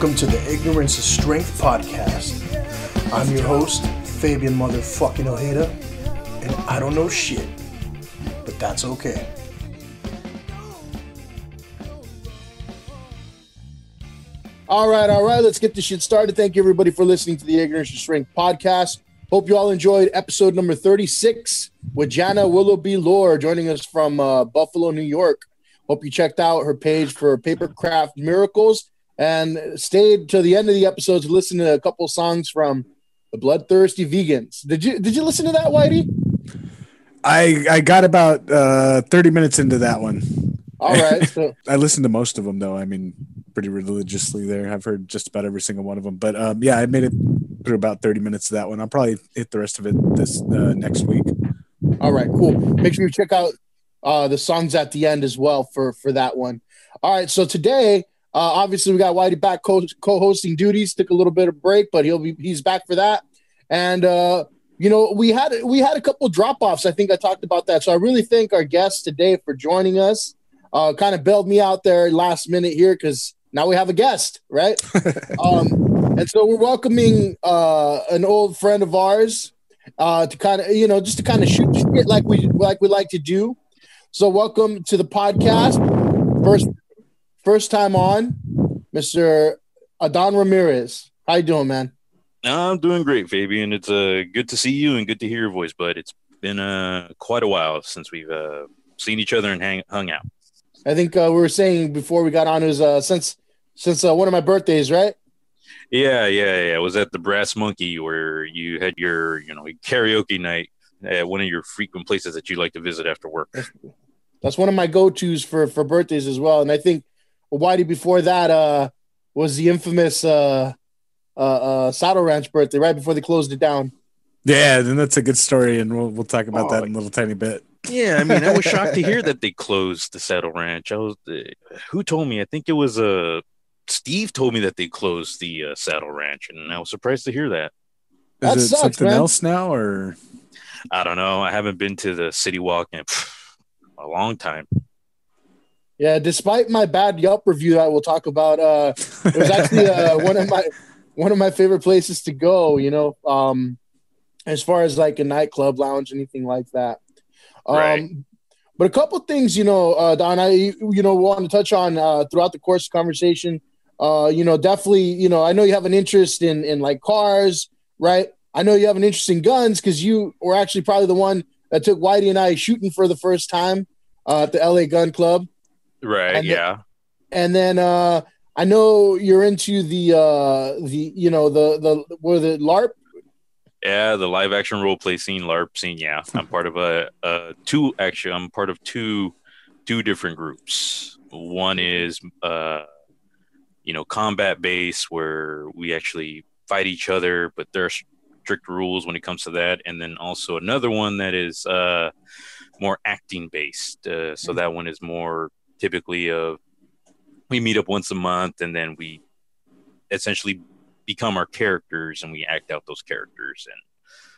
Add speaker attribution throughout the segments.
Speaker 1: Welcome to the Ignorance is Strength podcast. I'm your host, Fabian motherfucking Ojeda, and I don't know shit, but that's okay. All right, let's get this shit started. Thank you, everybody, for listening to the Ignorance is Strength podcast. Hope you all enjoyed episode number 36 with Jana Willoughby Lore joining us from Buffalo, New York. Hope you checked out her page for Papercraft Miracles and stayed to the end of the episode to listen to a couple songs from the Bloodthirsty Vegans. Did you listen to that, Whitey?
Speaker 2: I got about 30 minutes into that one.
Speaker 1: All right. So
Speaker 2: I listened to most of them, though. I mean, pretty religiously there. I've heard just about every single one of them. But yeah, I made it through about 30 minutes of that one. I'll probably hit the rest of it this next week.
Speaker 1: All right, cool. Make sure you check out the songs at the end as well for that one. All right, so today, obviously, we got Whitey back co-hosting duties. Took a little bit of break, but he's back for that. And we had a couple drop-offs. I think I talked about that. So I really thank our guests today for joining us. Kind of bailed me out there last minute here because now we have a guest, right? And so we're welcoming an old friend of ours to kind of shoot shit like we like to do. So welcome to the podcast. First time on, Mr. Adon Ramirez. How you doing, man?
Speaker 3: I'm doing great, Fabian. It's good to see you and good to hear your voice, bud. It's been quite a while since we've seen each other and hung out.
Speaker 1: I think we were saying before we got on, it was since one of my birthdays, right?
Speaker 3: Yeah. It was at the Brass Monkey where you had your karaoke night at one of your frequent places that you like to visit after work.
Speaker 1: That's one of my go-tos for birthdays as well. And I think Whitey before that was the infamous Saddle Ranch birthday right before they closed it down.
Speaker 2: Yeah, then that's a good story, and we'll talk about that in a little tiny bit.
Speaker 3: Yeah, I mean, I was shocked to hear that they closed the Saddle Ranch. Who told me? I think it was Steve told me that they closed the Saddle Ranch, and I was surprised to hear that.
Speaker 2: Is
Speaker 1: it
Speaker 2: sucks, something
Speaker 1: man.
Speaker 2: else now, or
Speaker 3: I don't know. I haven't been to the City Walk in a long time.
Speaker 1: Yeah, despite my bad Yelp review that we'll talk about, it was actually one of my favorite places to go. As far as like a nightclub, lounge, anything like that.
Speaker 3: Right.
Speaker 1: But a couple things, Don, I want to touch on throughout the course of the conversation. Definitely, I know you have an interest in like cars, right? I know you have an interest in guns because you were actually probably the one that took Whitey and I shooting for the first time at the LA Gun Club.
Speaker 3: Right.
Speaker 1: And
Speaker 3: yeah.
Speaker 1: And then I know you're into the LARP.
Speaker 3: Yeah, the live action role play scene, LARP scene. Yeah, I'm part of I'm part of two different groups. One is combat based where we actually fight each other, but there are strict rules when it comes to that. And then also another one that is more acting based. So that one is more typically we meet up once a month and then we essentially become our characters and we act out those characters.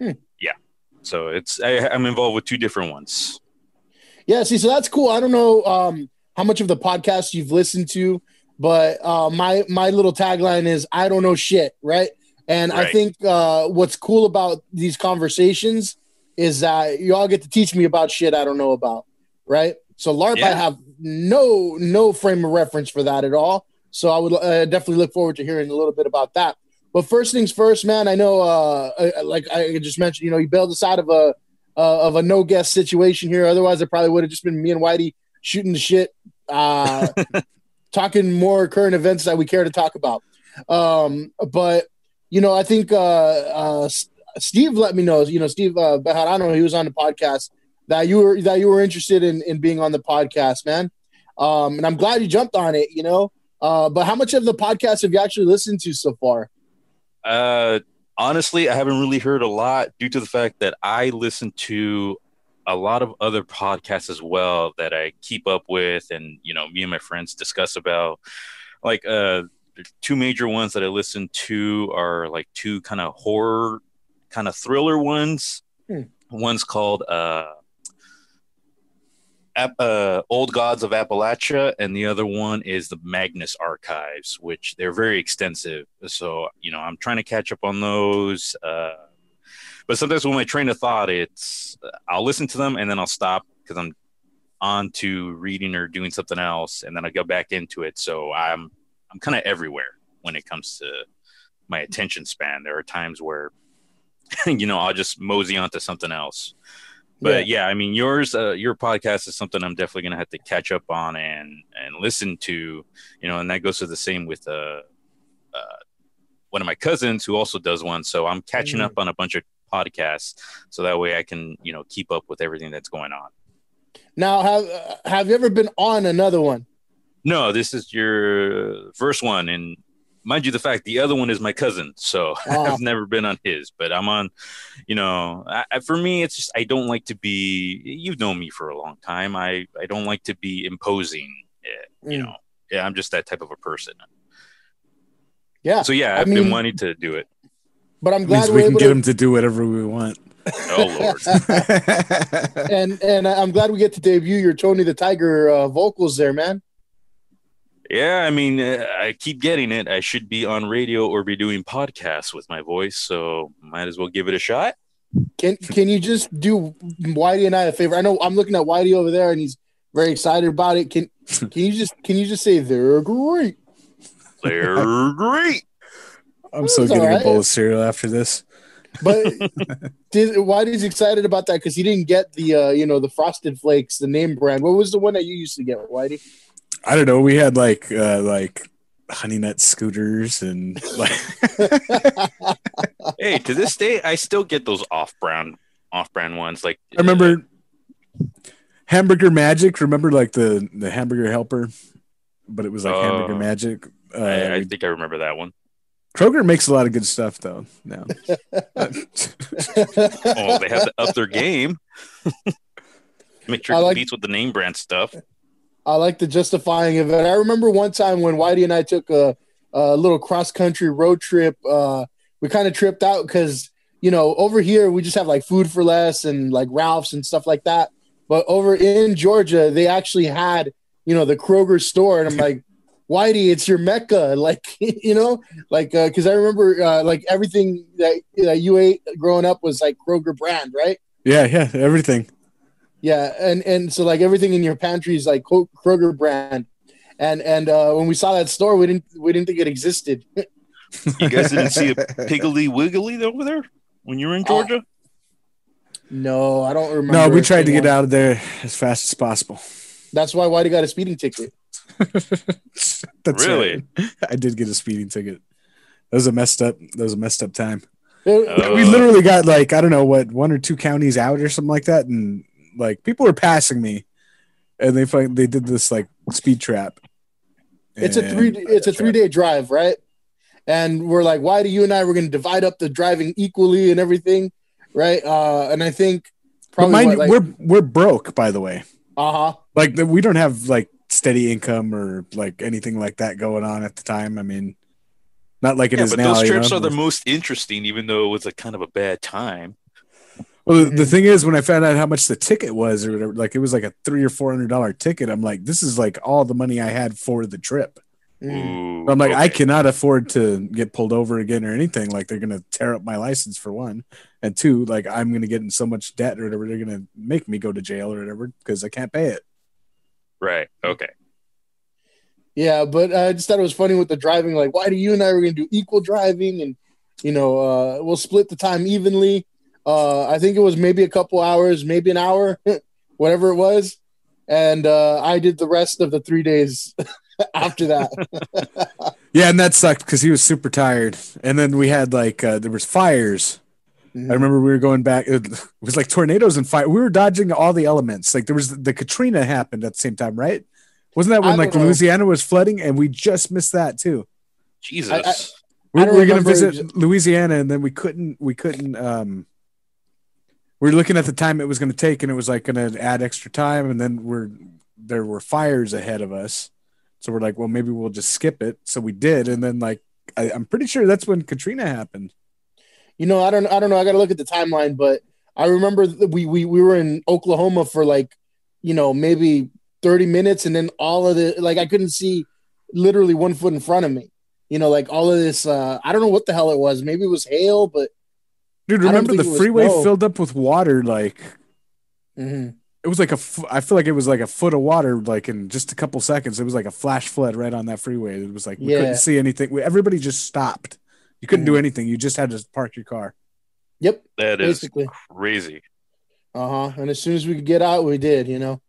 Speaker 3: And yeah, so I'm involved with two different ones.
Speaker 1: Yeah, see, so that's cool. I don't know how much of the podcast you've listened to, but my little tagline is I don't know shit, right? And right. I think what's cool about these conversations is that you all get to teach me about shit I don't know about, right? So LARP, yeah. I have no frame of reference for that at all. So I would definitely look forward to hearing a little bit about that. But first things first, man, I know, like I just mentioned, you bailed us out of a no guest situation here. Otherwise, it probably would have just been me and Whitey shooting the shit, talking more current events that we care to talk about. But I think Steve let me know. Steve Bejarano, he was on the podcast that you were interested in being on the podcast, man. And I'm glad you jumped on it. But how much of the podcast have you actually listened to so far?
Speaker 3: Honestly, I haven't really heard a lot due to the fact that I listen to a lot of other podcasts as well that I keep up with. And, me and my friends discuss about like, two major ones that I listen to are like two kind of horror, kind of thriller ones. One's called, Old Gods of Appalachia, and the other one is the Magnus Archives, which they're very extensive. So, I'm trying to catch up on those. But sometimes with my train of thought, I'll listen to them and then I'll stop because I'm on to reading or doing something else, and then I go back into it. So I'm kind of everywhere when it comes to my attention span. There are times where, I'll just mosey onto something else. But yeah, I mean, your podcast is something I'm definitely going to have to catch up on and listen to, and that goes to the same with one of my cousins who also does one. So I'm catching up on a bunch of podcasts so that way I can, keep up with everything that's going on.
Speaker 1: Now, have you ever been on another one? No,
Speaker 3: this is your first one, and mind you, the fact the other one is my cousin, so I've never been on his, but I'm on, for me, it's just, I don't like to be, you've known me for a long time. I don't like to be imposing, Yeah, I'm just that type of a person.
Speaker 1: Yeah.
Speaker 3: So yeah, I've been wanting to do it.
Speaker 1: But I'm glad
Speaker 2: we can get him to do whatever we want.
Speaker 3: Oh Lord.
Speaker 1: and I'm glad we get to debut your Tony the Tiger vocals there, man.
Speaker 3: Yeah, I mean, I keep getting it. I should be on radio or be doing podcasts with my voice, so might as well give it a shot.
Speaker 1: Can you just do Whitey and I a favor? I know I'm looking at Whitey over there, and he's very excited about it. Can you just say they're great?
Speaker 3: They're great.
Speaker 2: I'm so getting a bowl of cereal after this.
Speaker 1: But Whitey's excited about that because he didn't get the the Frosted Flakes, the name brand. What was the one that you used to get, Whitey?
Speaker 2: I don't know. We had like Honey Nut Scooters and like.
Speaker 3: Hey, to this day, I still get those off-brand ones. Like
Speaker 2: I remember Hamburger Magic. Remember like the Hamburger Helper, but it was like Hamburger Magic.
Speaker 3: I think I remember that one.
Speaker 2: Kroger makes a lot of good stuff though now.
Speaker 3: Oh, they have to up their game. Make sure it competes with the name brand stuff.
Speaker 1: I like the justifying of it. I remember one time when Whitey and I took a little cross-country road trip. We kind of tripped out because, over here we just have like Food for Less and like Ralph's and stuff like that. But over in Georgia, they actually had, the Kroger store. And I'm like, Whitey, it's your Mecca. Like, because I remember like everything that you ate growing up was like Kroger brand, right?
Speaker 2: Yeah, everything.
Speaker 1: Yeah, and so like everything in your pantry is like Kroger brand, and when we saw that store, we didn't think it existed.
Speaker 3: You guys didn't see a Piggly Wiggly over there when you were in Georgia?
Speaker 1: No, I don't remember.
Speaker 2: No, we tried to get out of there as fast as possible.
Speaker 1: That's why Whitey got a speeding ticket.
Speaker 2: That's really? Right. I did get a speeding ticket. That was a messed up time. We literally got like, I don't know what, 1 or 2 counties out or something like that, and like people were passing me, and they did this like speed trap.
Speaker 1: It's a 3-day drive, right? And we're like, Whitey, you and I were going to divide up the driving equally and everything, right? And I think probably
Speaker 2: we're broke, by the way. Like we don't have like steady income or like anything like that going on at the time. I mean, not like it is now.
Speaker 3: Those trips are the most interesting, even though it was a kind of a bad time.
Speaker 2: Well, the thing is, when I found out how much the ticket was, or whatever, like it was like a $300 or $400 ticket, I'm like, this is like all the money I had for the trip.
Speaker 3: Ooh,
Speaker 2: I'm like, I cannot afford to get pulled over again or anything. Like they're gonna tear up my license for one, and two, like I'm gonna get in so much debt or whatever. They're gonna make me go to jail or whatever because I can't pay it.
Speaker 3: Right. Okay.
Speaker 1: Yeah, but I just thought it was funny with the driving. Like, Whitey, you and I were gonna do equal driving, and we'll split the time evenly. I think it was maybe a couple hours, maybe an hour, whatever it was. And I did the rest of the 3 days after that.
Speaker 2: Yeah, and that sucked because he was super tired. And then we had like, there was fires. Mm-hmm. I remember we were going back. It was like tornadoes and fire. We were dodging all the elements. Like there was the Katrina happened at the same time, right? Wasn't that when like Louisiana was flooding? And we just missed that too.
Speaker 3: Jesus.
Speaker 2: We were going to visit Louisiana and then we couldn't we were looking at the time it was going to take, and it was like going to add extra time, and then there were fires ahead of us, so we're like, well, maybe we'll just skip it. So we did, and then like I'm pretty sure that's when Katrina happened.
Speaker 1: I don't know. I got to look at the timeline, but I remember we were in Oklahoma for like maybe 30 minutes, and then all of the I couldn't see literally 1 foot in front of me. Like all of this. I don't know what the hell it was. Maybe it was hail, but
Speaker 2: dude, remember the freeway filled up with water?
Speaker 1: Mm-hmm.
Speaker 2: It was I feel like it was like a foot of water, like in just a couple seconds. It was like a flash flood right on that freeway. It was like we couldn't see anything. Everybody just stopped. You couldn't do anything. You just had to park your car.
Speaker 1: Yep,
Speaker 3: that basically is crazy.
Speaker 1: And as soon as we could get out, we did. It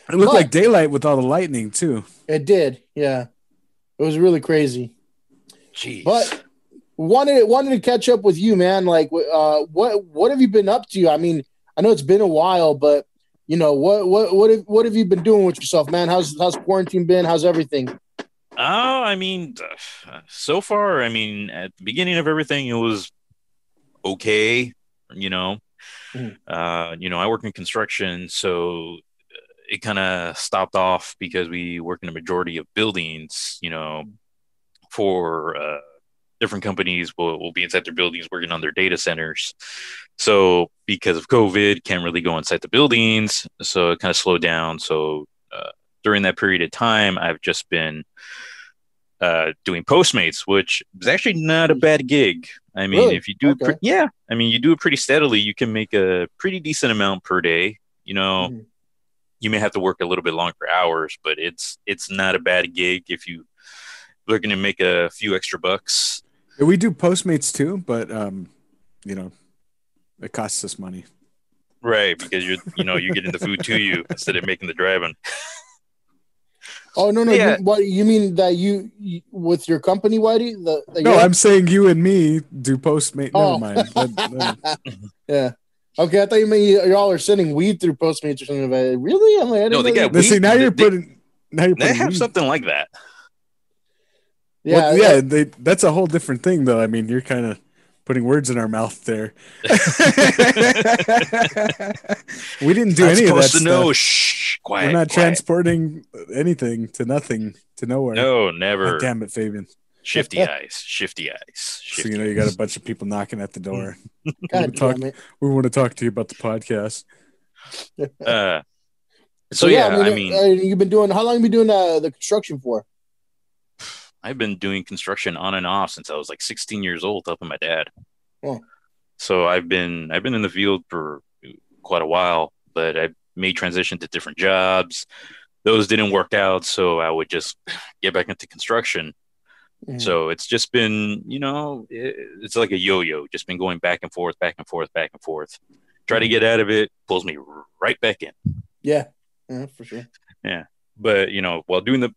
Speaker 2: looked like daylight with all the lightning too.
Speaker 1: It did. Yeah, it was really crazy.
Speaker 3: Jeez.
Speaker 1: But wanted to catch up with you, man. Like, what have you been up to? I mean, I know it's been a while, but what have you been doing with yourself, man? How's quarantine been? How's everything?
Speaker 3: I mean, so far, at the beginning of everything, it was okay. I work in construction, so it kind of stopped off because we work in a majority of buildings, for different companies will be inside their buildings working on their data centers. So because of COVID, can't really go inside the buildings. So it kind of slowed down. So during that period of time, I've just been doing Postmates, which is actually not a bad gig. I mean, really? If you do, you do it pretty steadily, you can make a pretty decent amount per day. You may have to work a little bit longer hours, but it's not a bad gig if you looking to make a few extra bucks.
Speaker 2: Yeah, we do Postmates too, but it costs us money.
Speaker 3: Right, because you're getting the food to you instead of making the driving.
Speaker 1: Oh no! Yeah. You mean that you with your company, Whitey?
Speaker 2: No, I'm saying you and me do Postmates. Oh. Never
Speaker 1: mind. Yeah. Okay, I thought you meant y'all are sending weed through Postmates or something. Really? I'm like,
Speaker 3: no, they got
Speaker 2: weed. See, now you're putting.
Speaker 3: They have weed. Something like that.
Speaker 2: Yeah, well, yeah. That's a whole different thing, though. I mean, you're kind of putting words in our mouth there. We didn't do any of that stuff.
Speaker 3: Know. Shh, quiet.
Speaker 2: We're not transporting anything to nothing to nowhere.
Speaker 3: No, never.
Speaker 2: God damn it, Fabian.
Speaker 3: Shifty eyes.
Speaker 2: So you got a bunch of people knocking at the door.
Speaker 1: God
Speaker 2: we want to talk to you about the podcast.
Speaker 3: So yeah,
Speaker 1: you've been doing. How long have you been doing the construction for?
Speaker 3: I've been doing construction on and off since I was like 16 years old, helping my dad.
Speaker 1: Oh.
Speaker 3: So I've been in the field for quite a while, but I made transition to different jobs. Those didn't work out, so I would just get back into construction. Mm-hmm. So it's just been, it's like a yo-yo, just been going back and forth, back and forth, back and forth. Try to get out of it, pulls me right back in.
Speaker 1: Yeah, for sure.
Speaker 3: Yeah, but while doing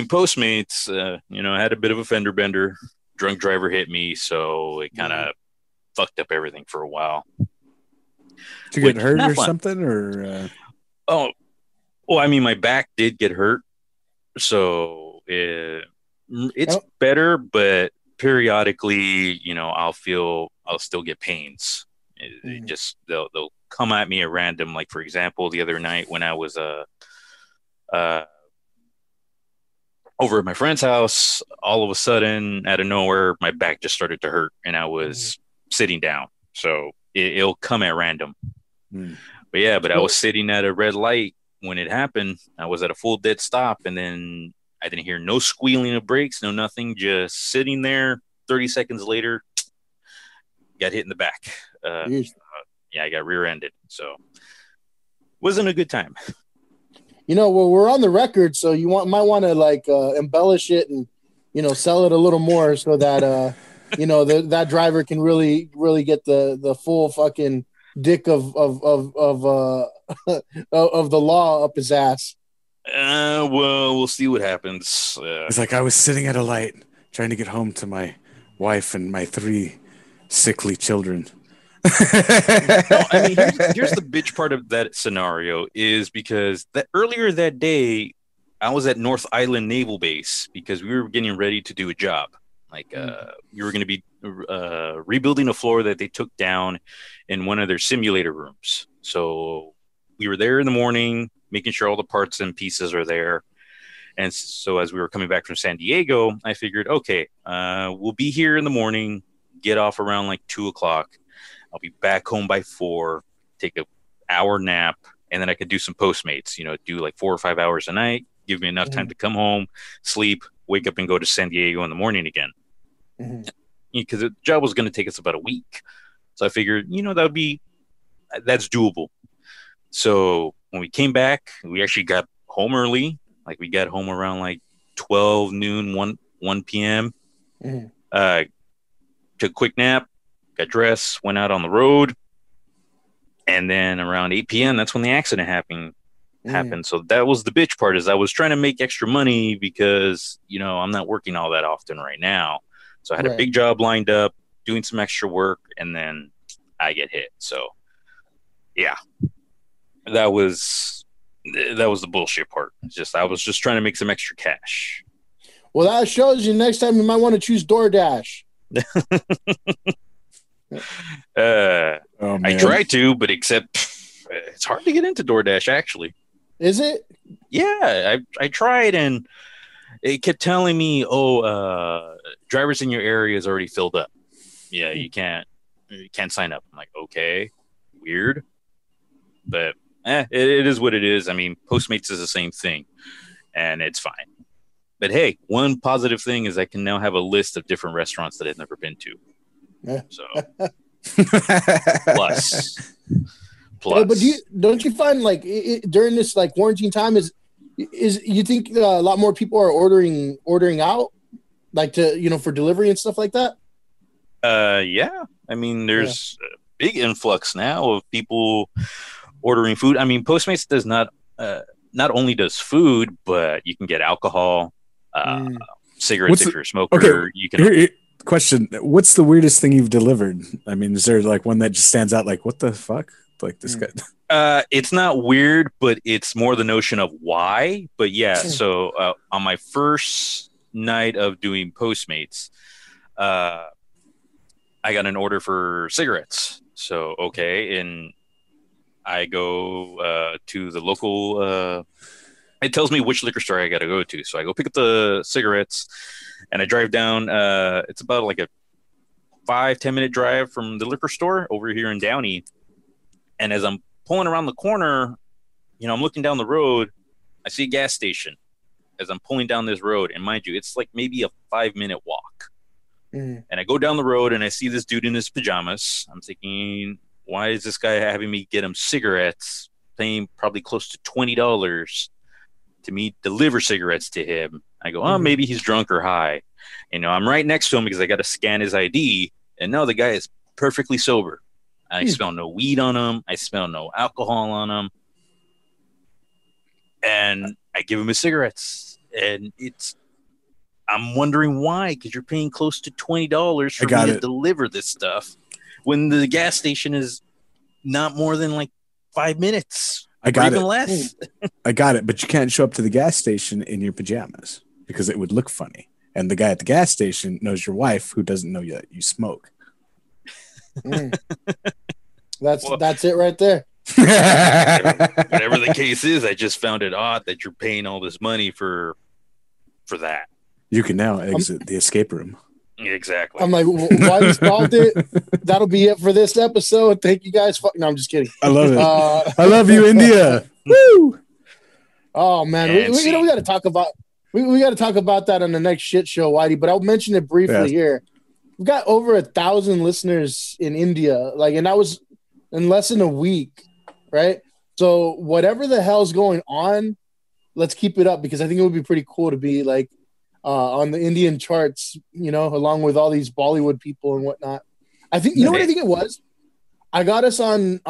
Speaker 3: Postmates, I had a bit of a fender bender. Drunk driver hit me, so it kind of fucked up everything for a while.
Speaker 2: Did you get hurt or something, or?
Speaker 3: Oh, well, my back did get hurt, so it's better, but periodically, I'll still get pains. It just they'll come at me at random. Like for example, the other night when I was over at my friend's house, all of a sudden, out of nowhere, my back just started to hurt, and I was sitting down. So it'll come at random. But I was sitting at a red light when it happened. I was at a full dead stop, and then I didn't hear no squealing of brakes, no nothing, just sitting there. 30 seconds later, got hit in the back. I got rear-ended. So wasn't a good time.
Speaker 1: Well, we're on the record, so might want to embellish it and sell it a little more so that that driver can really really get the full fucking dick of the law up his ass.
Speaker 3: Well, we'll see what happens.
Speaker 2: It's like I was sitting at a light trying to get home to my wife and my 3 sickly children.
Speaker 3: No, here's the bitch part of that scenario is because earlier that day I was at North Island Naval Base because we were getting ready to do a job. We were going to be rebuilding a floor that they took down in one of their simulator rooms. So we were there in the morning, making sure all the parts and pieces are there. And so as we were coming back from San Diego, I figured, okay, we'll be here in the morning, get off around like 2:00. I'll be back home by 4, take an hour nap, and then I could do some Postmates. Do like 4 or 5 hours a night, give me enough time to come home, sleep, wake up, and go to San Diego in the morning again. Because the job was going to take us about a week, so I figured that's doable. So when we came back, we actually got home early. Like we got home around like 12 noon, 1 p.m. Took a quick nap, got dressed, went out on the road. And then around 8 p.m., that's when the accident happened. So that was the bitch part, is I was trying to make extra money because, I'm not working all that often right now. So I had a big job lined up, doing some extra work, and then I get hit. So, yeah, that was the bullshit part. I was just trying to make some extra cash.
Speaker 1: Well, that shows you next time you might want to choose DoorDash.
Speaker 3: I try to, but it's hard to get into DoorDash, actually.
Speaker 1: Is it?
Speaker 3: Yeah, I tried, and it kept telling me, drivers in your area is already filled up. Yeah, you can't sign up. I'm like, okay, weird, but it is what it is. I mean, Postmates is the same thing, and it's fine. But hey, one positive thing is I can now have a list of different restaurants that I've never been to. Yeah. So plus.
Speaker 1: But don't you find like during this like quarantine time is you think a lot more people are ordering out, like to for delivery and stuff like that?
Speaker 3: Yeah. I mean, there's a big influx now of people ordering food. I mean, Postmates does not only does food, but you can get alcohol, cigarettes if you're a smoker.
Speaker 2: Okay,
Speaker 3: you can.
Speaker 2: Question: what's the weirdest thing you've delivered? I mean, is there like one that just stands out? Like, what the fuck? Like this guy.
Speaker 3: It's not weird, but it's more the notion of why. But yeah, so on my first night of doing Postmates, I got an order for cigarettes. So okay, and I go to the local. It tells me which liquor store I got to go to. So I go pick up the cigarettes, and I drive down. It's about like a 5-10 minute drive from the liquor store over here in Downey. And as I'm pulling around the corner, I'm looking down the road. I see a gas station as I'm pulling down this road. And mind you, it's like maybe a 5-minute walk. And I go down the road and I see this dude in his pajamas. I'm thinking, why is this guy having me get him cigarettes, paying probably close to $20 to me deliver cigarettes to him? I go, maybe he's drunk or high. I'm right next to him because I got to scan his ID. And no, the guy is perfectly sober. I smell no weed on him. I smell no alcohol on him. And I give him his cigarettes. And I'm wondering why, because you're paying close to $20 for me to deliver this stuff when the gas station is not more than like 5 minutes.
Speaker 2: I got
Speaker 3: even
Speaker 2: it.
Speaker 3: Less.
Speaker 2: I got it. But you can't show up to the gas station in your pajamas because it would look funny. And the guy at the gas station knows your wife, who doesn't know that you smoke.
Speaker 1: That's it right there.
Speaker 3: Whatever the case is, I just found it odd that you're paying all this money for that.
Speaker 2: You can now exit the escape room.
Speaker 3: Exactly.
Speaker 1: I'm like, why you solved it? That'll be it for this episode. Thank you guys. No, I'm just kidding.
Speaker 2: I love it. I love you, India. Woo!
Speaker 1: Oh man, we got to talk about we got to talk about that on the next shit show, Whitey. But I'll mention it briefly here. We've got over 1,000 listeners in India, and that was in less than a week, right? So whatever the hell's going on, let's keep it up because I think it would be pretty cool to be on the Indian charts, along with all these Bollywood people and whatnot. I think what I think it was. I got us on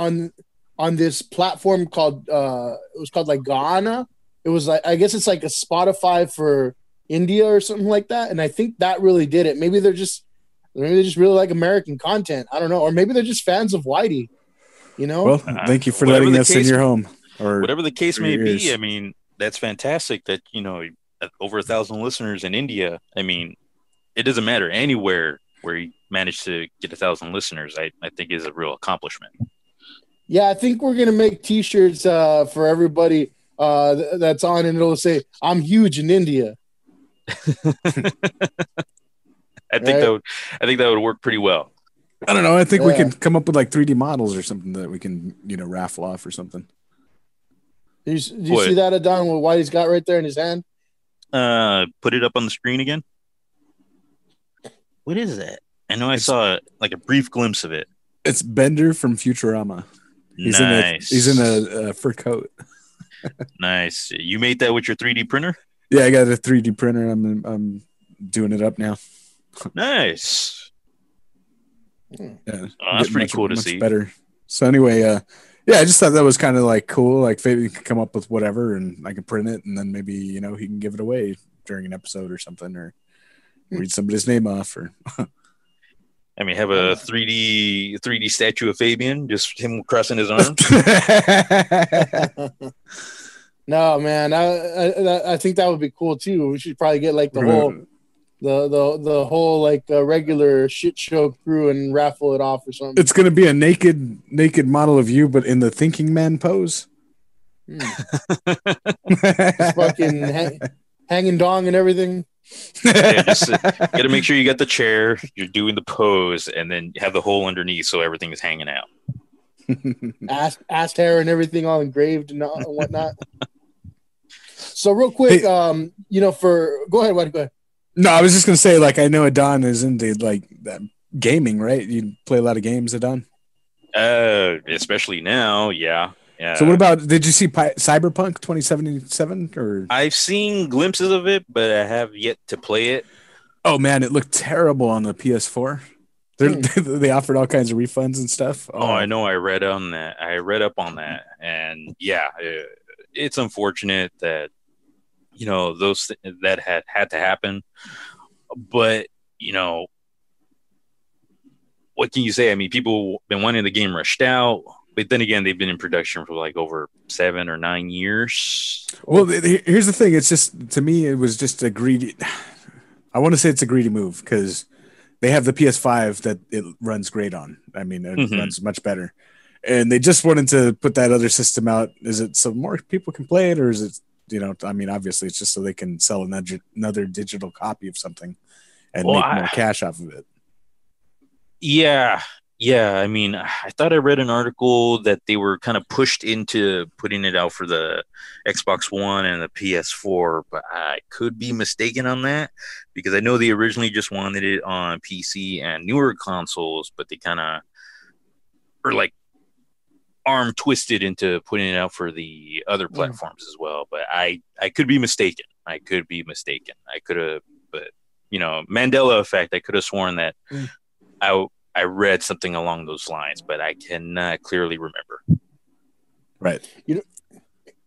Speaker 1: this platform called it was called like Gaana. It was like I guess it's like a Spotify for India or something like that, and I think that really did it. Maybe they just really like American content. I don't know, or maybe they're just fans of Whitey.
Speaker 2: Well, thank you for letting us in your home, or
Speaker 3: whatever the case may be. I mean, that's fantastic that over 1,000 listeners in India. I mean, it doesn't matter anywhere where you manage to get 1,000 listeners. I think is a real accomplishment.
Speaker 1: Yeah, I think we're gonna make T-shirts for everybody that's on, and it'll say "I'm huge in India."
Speaker 3: I think that would work pretty well.
Speaker 2: I don't know. I think we can come up with like 3D models or something that we can raffle off or something.
Speaker 1: Do you see that, Adon, what Whitey's got right there in his hand?
Speaker 3: Put it up on the screen again. What is that? I know I saw like a brief glimpse of it.
Speaker 2: It's Bender from Futurama.
Speaker 3: Nice.
Speaker 2: He's in a fur coat.
Speaker 3: Nice. You made that with your 3D printer?
Speaker 2: Yeah, I got a 3D printer. I'm doing it up now.
Speaker 3: Nice.
Speaker 2: Yeah,
Speaker 3: oh, that's pretty cool to see.
Speaker 2: Better. So anyway, yeah, I just thought that was kind of like cool. Like Fabian can come up with whatever, and I can print it, and then maybe he can give it away during an episode or something, or read somebody's name off, or.
Speaker 3: I mean, have a 3D statue of Fabian, just him crossing his arms.
Speaker 1: No, man, I think that would be cool too. We should probably get like the whole like regular shit show crew and raffle it off or something.
Speaker 2: It's gonna be a naked model of you, but in the thinking man pose.
Speaker 1: Fucking hanging dong and everything.
Speaker 3: Yeah, just gotta make sure you got the chair, you're doing the pose, and then have the hole underneath so everything is hanging out.
Speaker 1: ass hair and everything all engraved and whatnot. So real quick, go ahead, Whitey, go ahead.
Speaker 2: No, I was just gonna say, like, I know Adon is into like gaming, right? You play a lot of games, Adon.
Speaker 3: Especially now, yeah. Yeah.
Speaker 2: So what about, did you see Cyberpunk 2077? Or
Speaker 3: I've seen glimpses of it, but I have yet to play it.
Speaker 2: Oh man, it looked terrible on the PS4. They offered all kinds of refunds and stuff.
Speaker 3: Oh, I know. I read up on that, and yeah, it's unfortunate that those that had to happen. But what can you say? I mean, people been wanting the game rushed out. But then again, they've been in production for like over 7 or 9 years.
Speaker 2: Well, here's the thing. It's just, to me, it was just a greedy. I want to say it's a greedy move because they have the PS5 that it runs great on. I mean, it runs much better. And they just wanted to put that other system out. Is it so more people can play it, or is it, I mean, obviously it's just so they can sell another digital copy of something and make more cash off of it.
Speaker 3: Yeah. Yeah, I mean, I thought I read an article that they were kind of pushed into putting it out for the Xbox One and the PS4, but I could be mistaken on that because I know they originally just wanted it on PC and newer consoles, but they kind of were like arm twisted into putting it out for the other platforms as well. But I could be mistaken. I could have, but Mandela effect. I could have sworn that I read something along those lines, but I cannot clearly remember.
Speaker 2: Right.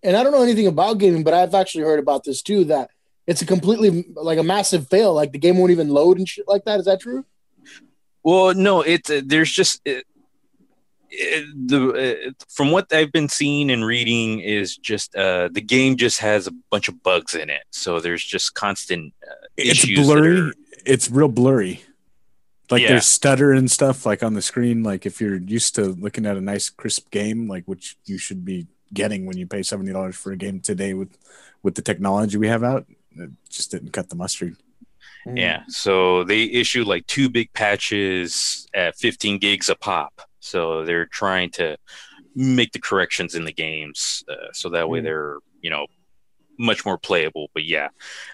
Speaker 1: And I don't know anything about gaming, but I've actually heard about this too, that it's a completely like a massive fail. Like the game won't even load and shit like that. Is that true?
Speaker 3: Well, no, there's just from what I've been seeing and reading is just the game just has a bunch of bugs in it. So there's just constant issues.
Speaker 2: It's blurry. It's real blurry. Like there's stutter and stuff like on the screen. Like if you're used to looking at a nice crisp game, like which you should be getting when you pay $70 for a game today with the technology we have out, it just didn't cut the mustard.
Speaker 3: Yeah. So they issued like 2 big patches at 15 gigs a pop. So they're trying to make the corrections in the games so that way they're, much more playable. But yeah,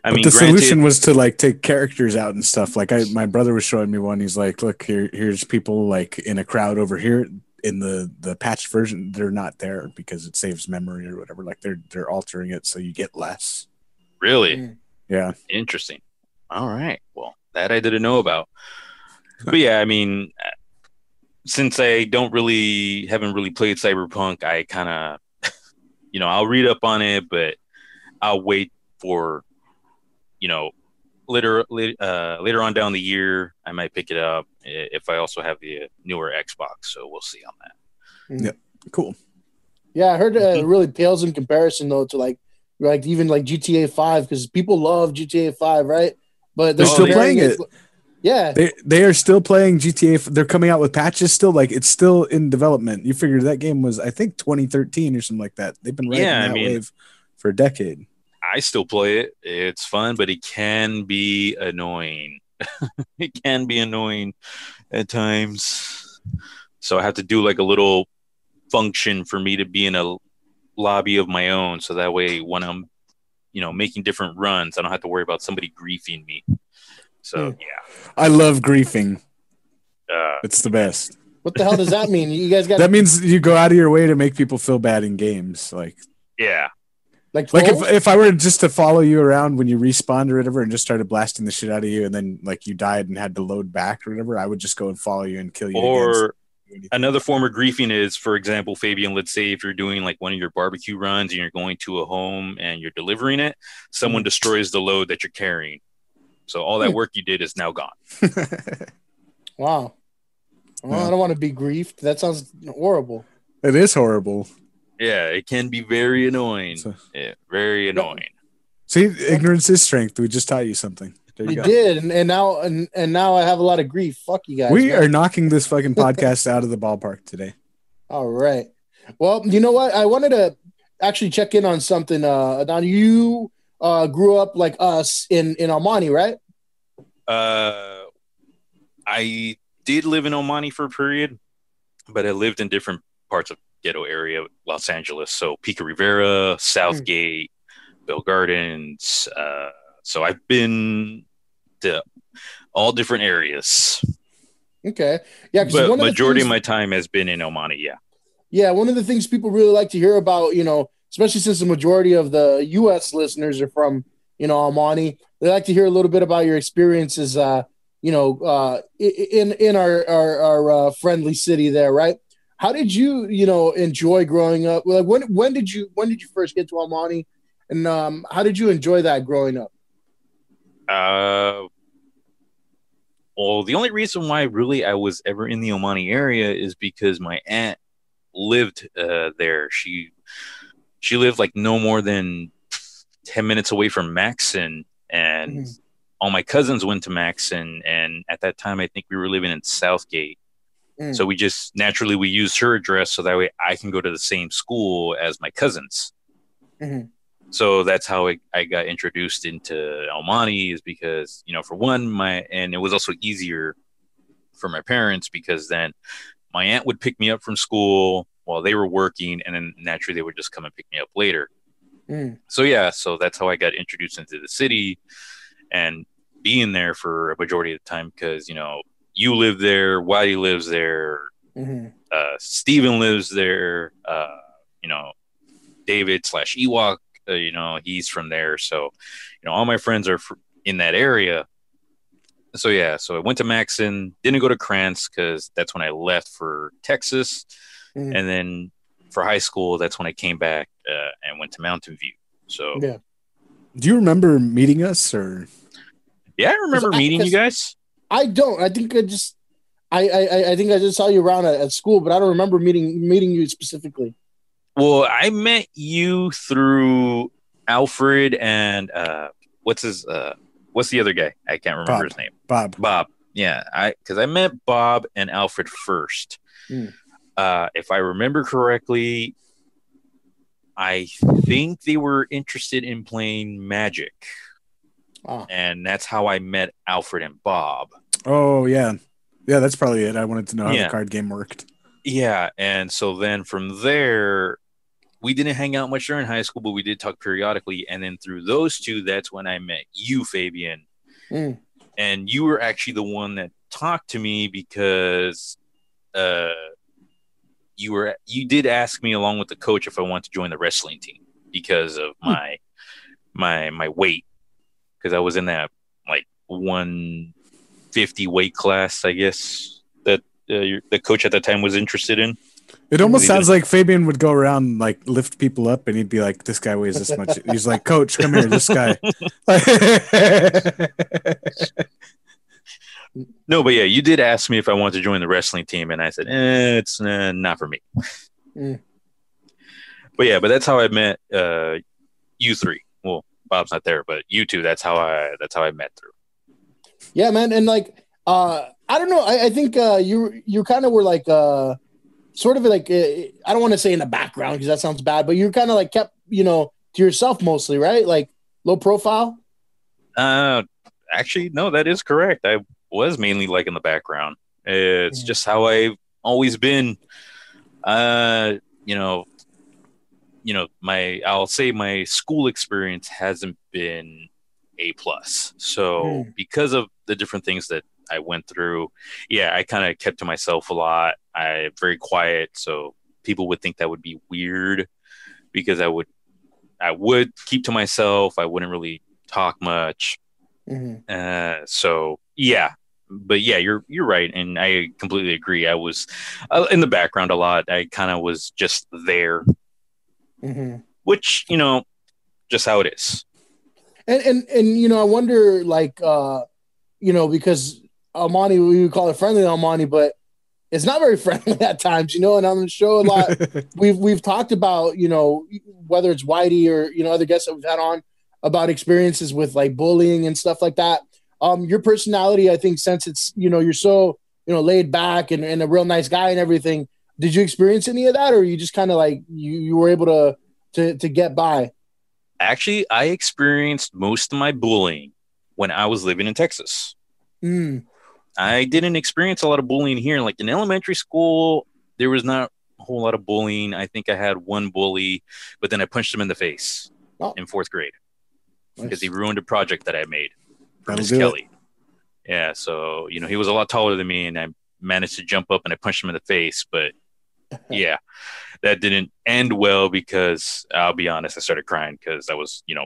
Speaker 3: I mean,
Speaker 2: the solution was to like take characters out and stuff. Like my brother was showing me one. He's like, look, here's people like in a crowd over here. In the patched version, they're not there because it saves memory or whatever. Like they're altering it so you get less.
Speaker 3: Really?
Speaker 2: Yeah.
Speaker 3: Interesting. All right. Well, that I didn't know about. But yeah, I mean, since I haven't really played Cyberpunk, I kind of, I'll read up on it, but I'll wait for, later on down the year, I might pick it up if I also have the newer Xbox. So we'll see on that.
Speaker 2: Yeah, cool.
Speaker 1: Yeah, I heard it really pales in comparison though to like even like GTA 5 because people love GTA 5, right? But
Speaker 2: they're still playing it.
Speaker 1: Yeah,
Speaker 2: they are still playing GTA. They're coming out with patches still. Like it's still in development. You figure that game was, I think, 2013 or something like that. They've been riding that wave for a decade.
Speaker 3: I still play it. It's fun, but it can be annoying. It can be annoying at times. So I have to do like a little function for me to be in a lobby of my own, so that way when I'm, making different runs, I don't have to worry about somebody griefing me. So yeah,
Speaker 2: I love griefing. It's the best.
Speaker 1: What the hell does that mean? You guys got
Speaker 2: that means you go out of your way to make people feel bad in games,
Speaker 3: yeah.
Speaker 2: Like if I were just to follow you around when you respawned or whatever and just started blasting the shit out of you and then you died and had to load back or whatever, I would just go and follow you and kill you.
Speaker 3: Or another form of griefing is, for example, Fabian, let's say if you're doing one of your barbecue runs and you're going to a home and you're delivering it, someone destroys the load that you're carrying. So all that work you did is now gone.
Speaker 1: Wow. Well, I don't want to be griefed. That sounds horrible.
Speaker 2: It is horrible.
Speaker 3: Yeah, it can be very annoying. Very annoying.
Speaker 2: See, ignorance is strength. We just taught you something.
Speaker 1: There you did, and now I have a lot of grief. Fuck you guys.
Speaker 2: We are knocking this fucking podcast out of the ballpark today.
Speaker 1: All right. Well, you know what? I wanted to actually check in on something. Now you grew up like us in Almani, right?
Speaker 3: I did live in Almani for a period, but I lived in different parts of ghetto area, Los Angeles. So Pico Rivera, Southgate, Bell Gardens. So I've been to all different areas.
Speaker 1: Okay. Yeah.
Speaker 3: But majority of my time has been in Almani. Yeah.
Speaker 1: Yeah. One of the things people really like to hear about, especially since the majority of the U.S. listeners are from, Almani, they like to hear a little bit about your experiences, in our friendly city there. Right. How did you, enjoy growing up? Like when did you first get to Almani, and how did you enjoy that growing up?
Speaker 3: Well, the only reason why really I was ever in the Almani area is because my aunt lived there. She lived no more than 10 minutes away from Maxon, and all my cousins went to Maxon, and at that time I think we were living in Southgate. So we just naturally used her address so that way I can go to the same school as my cousins. So that's how I got introduced into Almani, is because, for one, and it was also easier for my parents because then my aunt would pick me up from school while they were working, and then naturally they would just come and pick me up later. So that's how I got introduced into the city and being there for a majority of the time because, you live there, Whitey lives there, Steven lives there, David / Ewok, he's from there. So, all my friends are in that area. So, so I went to Maxon, didn't go to Krantz because that's when I left for Texas. And then for high school, that's when I came back and went to Mountain View. So,
Speaker 2: do you remember meeting us or?
Speaker 3: Yeah, I remember meeting you guys.
Speaker 1: I don't. I think I think I just saw you around at school, but I don't remember meeting you specifically.
Speaker 3: Well, I met you through Alfred and what's the other guy? I can't remember his name. Bob. Yeah, because I met Bob and Alfred first. If I remember correctly, I think they were interested in playing Magic. And that's how I met Alfred and Bob.
Speaker 2: Oh, yeah. Yeah, that's probably it. I wanted to know how the card game worked.
Speaker 3: Yeah, and so then from there, we didn't hang out much during high school, but we did talk periodically. And then through those two, that's when I met you, Fabian. And you were actually the one that talked to me because you did ask me along with the coach if I wanted to join the wrestling team because of my weight. Because I was in that 150 weight class, I guess, that the coach at that time was interested in.
Speaker 2: It almost sounds like Fabian would go around lift people up, and he'd be like, "This guy weighs this much." He's like, "Coach, come here, this guy."
Speaker 3: No, but yeah, you did ask me if I wanted to join the wrestling team, and I said, "It's not for me." But that's how I met you three. Well, Bob's not there, but you two. That's how I met through.
Speaker 1: Yeah, man, and I don't know. I think you kind of were sort of I don't want to say in the background because that sounds bad, but you kind of kept to yourself mostly, right? Low profile.
Speaker 3: Actually, no, that is correct. I was mainly in the background. It's just how I've always been. I'll say my school experience hasn't been A+. So because of the different things that I went through, I kind of kept to myself a lot. I'm very quiet, so people would think that would be weird because I would keep to myself. I wouldn't really talk much. But you're right, and I completely agree. I was in the background a lot. I kind of was just there, which just how it is.
Speaker 1: And I wonder, like, because Amani, we would call it friendly Amani, but it's not very friendly at times, and on the show a lot, we've talked about, whether it's Whitey or, other guests that we've had on about experiences with like bullying and stuff like that. Your personality, I think, since it's, you're so, laid back and a real nice guy and everything, did you experience any of that, or you just kind of like, you were able to get by?
Speaker 3: Actually, I experienced most of my bullying when I was living in Texas. I didn't experience a lot of bullying here. Like in elementary school, there was not a whole lot of bullying. I think I had one bully, but then I punched him in the face in 4th grade because he ruined a project that I made for Miss Kelly. Yeah, so he was a lot taller than me, and I managed to jump up and I punched him in the face. But yeah, that didn't end well because I'll be honest, I started crying because I was, I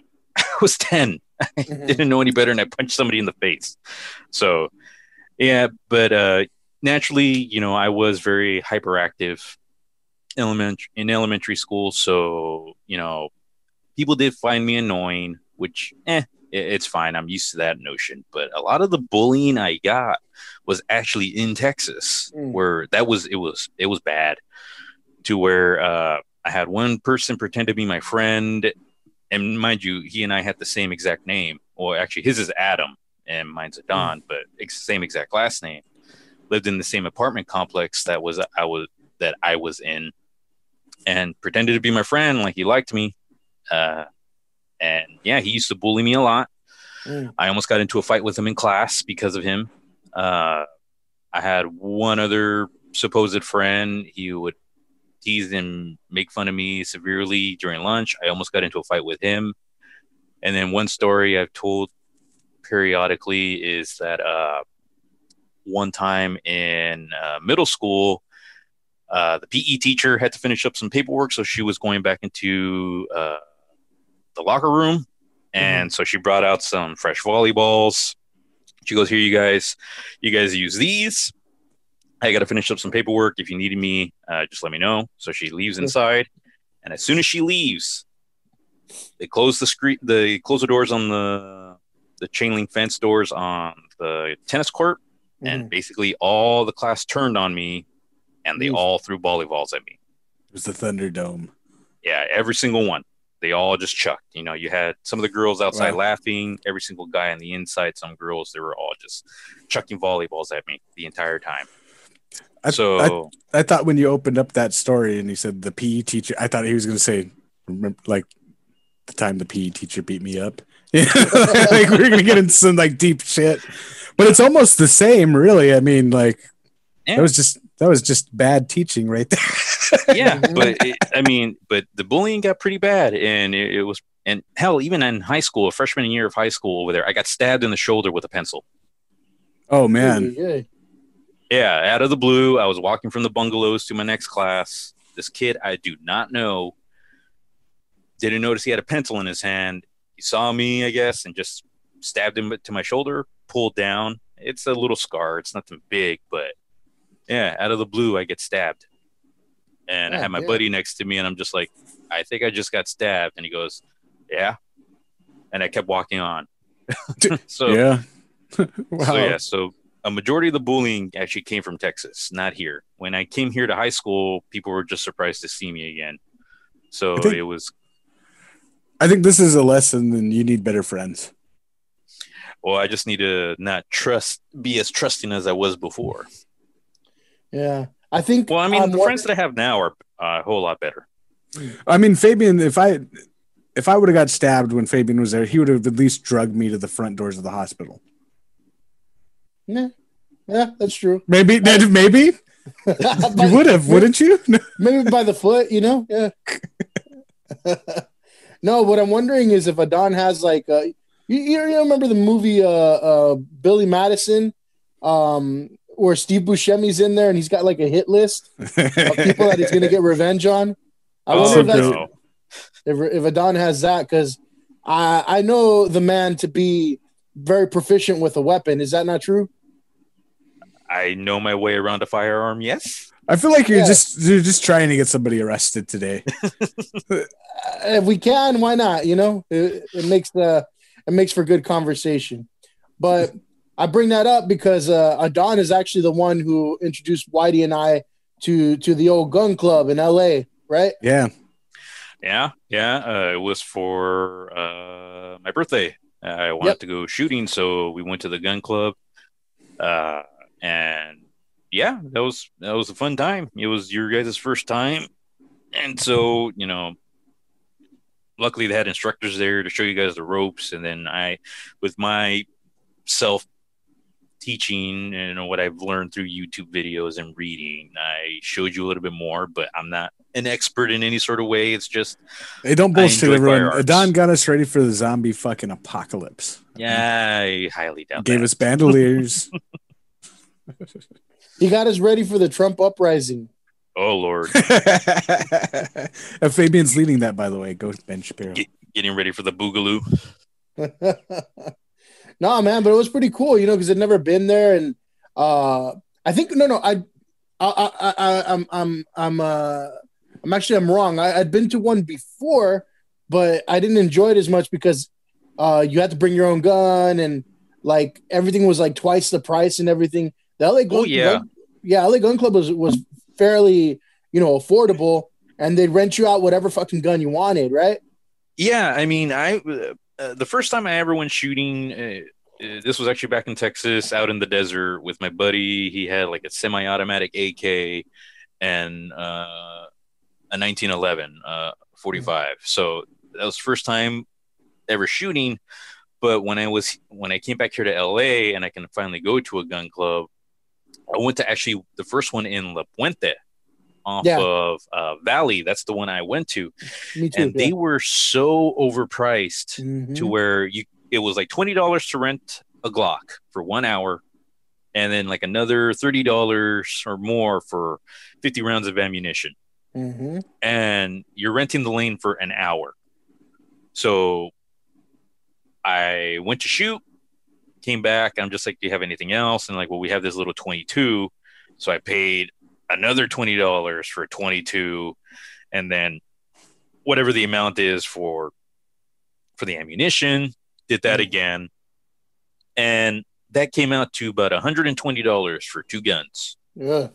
Speaker 3: was 10. I didn't know any better, and I punched somebody in the face. So. Yeah, but naturally, I was very hyperactive in elementary school. So, people did find me annoying, which, it's fine. I'm used to that notion. But a lot of the bullying I got was actually in Texas, where it was bad, to where I had one person pretend to be my friend. And mind you, he and I had the same exact name. Or actually, his is Adam. And mine's a Don, but same exact last name. Lived in the same apartment complex that I was in, and pretended to be my friend, like he liked me. And he used to bully me a lot. I almost got into a fight with him in class because of him. I had one other supposed friend. He would tease and make fun of me severely during lunch. I almost got into a fight with him. And then one story I've told periodically is that one time in middle school, the PE teacher had to finish up some paperwork, so she was going back into the locker room, and so she brought out some fresh volleyballs. She goes, "Here, you guys use these. I got to finish up some paperwork. If you needed me, just let me know." So she leaves inside, and as soon as she leaves, they close the doors on the chain link fence doors on the tennis court, and basically all the class turned on me, and they all threw volleyballs at me.
Speaker 2: It was the Thunderdome.
Speaker 3: Yeah, every single one. They all just chucked. You had some of the girls outside laughing, every single guy on the inside, some girls, they were all just chucking volleyballs at me the entire time.
Speaker 2: I thought when you opened up that story and you said the PE teacher, I thought he was going to say, like, the time the PE teacher beat me up. Like we're gonna get into some like deep shit, but it's almost the same, really. I mean, like that was just bad teaching right there.
Speaker 3: Yeah, but but the bullying got pretty bad, and it was, and hell, even in high school, freshman year of high school over there, I got stabbed in the shoulder with a pencil.
Speaker 2: Oh man!
Speaker 3: Yeah, out of the blue, I was walking from the bungalows to my next class. This kid I do not know didn't notice he had a pencil in his hand. He saw me, I guess, and just stabbed him to my shoulder, pulled down. It's a little scar. It's nothing big, but yeah, out of the blue, I get stabbed. And I had my buddy next to me, and I'm just like, I think I just got stabbed. And he goes, yeah. And I kept walking on. So So a majority of the bullying actually came from Texas, not here. When I came here to high school, people were just surprised to see me again. So it was...
Speaker 2: I think this is a lesson, and you need better friends.
Speaker 3: Well, I just need to not be as trusting as I was before.
Speaker 1: Yeah, I think.
Speaker 3: Well, I mean, the friends that I have now are a whole lot better.
Speaker 2: I mean, Fabian, if I would have got stabbed when Fabian was there, he would have at least drugged me to the front doors of the hospital.
Speaker 1: Yeah, that's true.
Speaker 2: Maybe. You would have, wouldn't you?
Speaker 1: Maybe by the foot, Yeah. No, what I'm wondering is if Adon has like you remember the movie Billy Madison, where Steve Buscemi's in there and he's got like a hit list of people that he's gonna get revenge on. I wonder if Adon has that, because I know the man to be very proficient with a weapon. Is that not true?
Speaker 3: I know my way around a firearm. Yes.
Speaker 2: I feel like you're just trying to get somebody arrested today.
Speaker 1: If we can, why not? You know, it makes for good conversation. But I bring that up because Adon is actually the one who introduced Whitey and I to the old gun club in LA, right?
Speaker 2: Yeah.
Speaker 3: It was for my birthday. I wanted to go shooting, so we went to the gun club. And yeah, that was a fun time. It was your guys' first time, and so luckily they had instructors there to show you guys the ropes. And then I, with my self teaching and what I've learned through YouTube videos and reading, I showed you a little bit more. But I'm not an expert in any sort of way. It's just,
Speaker 2: hey, don't bullshit everyone. Adon got us ready for the zombie fucking apocalypse.
Speaker 3: Yeah, I highly doubt
Speaker 2: Gave us bandoliers.
Speaker 1: He got us ready for the Trump uprising.
Speaker 3: Oh, Lord.
Speaker 2: Fabian's leading that, by the way. Go Ben Shapiro.
Speaker 3: Getting ready for the Boogaloo.
Speaker 1: No, man, but it was pretty cool, because I'd never been there. And I think, I'm wrong. I'd been to one before, but I didn't enjoy it as much because you had to bring your own gun, and like everything was like twice the price and everything. The LA Gun, LA Gun Club was fairly, affordable, and they'd rent you out whatever fucking gun you wanted, right?
Speaker 3: Yeah, I mean, the first time I ever went shooting, this was actually back in Texas, out in the desert with my buddy. He had like a semi-automatic AK and a 1911 45. So that was the first time ever shooting. But when I came back here to LA and I can finally go to a gun club, I went to actually the first one in La Puente off of Valley. That's the one I went to.
Speaker 1: Me too.
Speaker 3: And they were so overpriced to where it was like $20 to rent a Glock for 1 hour, and then like another $30 or more for 50 rounds of ammunition. And you're renting the lane for an hour. So I went to shoot, came back, and I'm just like, do you have anything else? And like, well, we have this little 22. So I paid another $20 for a 22, and then whatever the amount is for the ammunition, did that again. And that came out to about $120 for 2 guns.
Speaker 1: Yeah.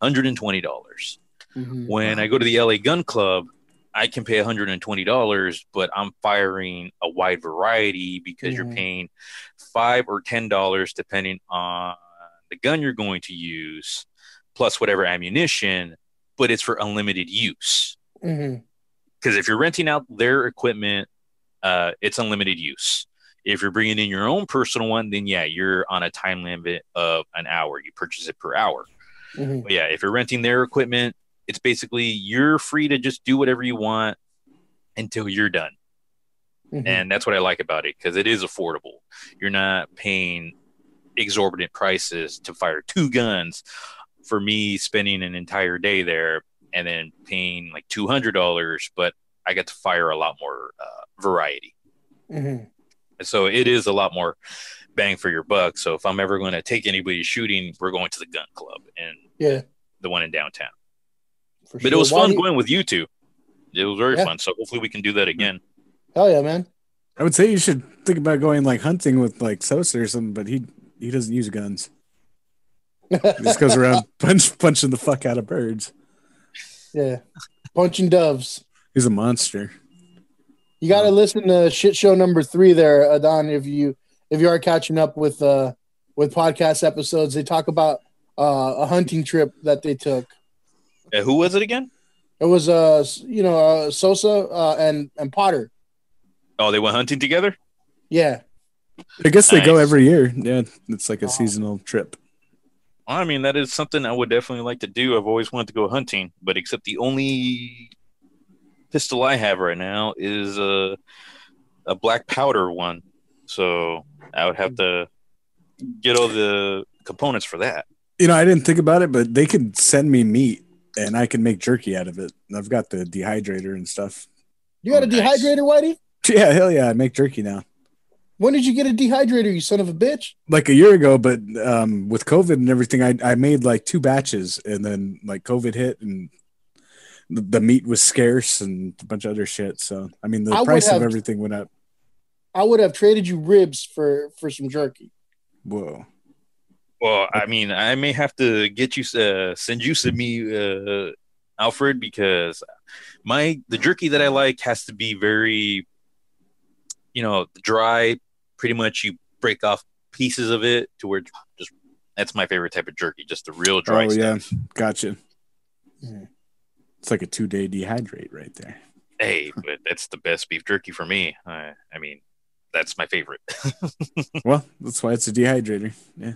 Speaker 3: $120. When I go to the LA Gun Club, I can pay $120, but I'm firing a wide variety because you're paying $5 or $10 depending on the gun you're going to use, plus whatever ammunition, but it's for unlimited use. Because if you're renting out their equipment, it's unlimited use. If you're bringing in your own personal one, then yeah, you're on a time limit of an hour. You purchase it per hour. But yeah, if you're renting their equipment, it's basically you're free to just do whatever you want until you're done. And that's what I like about it, because it is affordable. You're not paying exorbitant prices to fire 2 guns. For me, spending an entire day there and then paying like $200, but I get to fire a lot more variety. So it is a lot more bang for your buck. So if I'm ever going to take anybody shooting, we're going to the gun club and the one in downtown. But it was fun going with you two. It was very fun. So hopefully we can do that again.
Speaker 1: Hell yeah, man.
Speaker 2: I would say you should think about going like hunting with like Sosa or something, but he doesn't use guns. He just goes around punching the fuck out of birds.
Speaker 1: Yeah. Punching doves.
Speaker 2: He's a monster.
Speaker 1: You got to listen to shit show number 3 there, Adon, if you are catching up with podcast episodes. They talk about a hunting trip that they took.
Speaker 3: Who was it again?
Speaker 1: It was Sosa and Potter.
Speaker 3: Oh, they went hunting together?
Speaker 1: Yeah.
Speaker 2: I guess they go every year. Yeah, it's like a seasonal trip.
Speaker 3: I mean, that is something I would definitely like to do. I've always wanted to go hunting, but except the only pistol I have right now is a black powder one. So I would have to get all the components for that.
Speaker 2: I didn't think about it, but they could send me meat and I can make jerky out of it. I've got the dehydrator and stuff.
Speaker 1: You got a dehydrator, Whitey?
Speaker 2: Yeah, hell yeah. I make jerky now.
Speaker 1: When did you get a dehydrator, you son of a bitch?
Speaker 2: Like a year ago, but with COVID and everything, I made like 2 batches, and then like COVID hit and the meat was scarce and a bunch of other shit. So, I mean, the price of everything went up.
Speaker 1: I would have traded you ribs for some jerky.
Speaker 2: Whoa.
Speaker 3: Well, I mean, I may have to get you, send you some meat, Alfred, because the jerky that I like has to be very, dry. Pretty much you break off pieces of it to where that's my favorite type of jerky, just the real dry stuff.
Speaker 2: Yeah, gotcha. It's like a 2-day dehydrate right there.
Speaker 3: Hey, but that's the best beef jerky for me. I mean, that's my favorite.
Speaker 2: Well, that's why it's a dehydrator. Yeah. You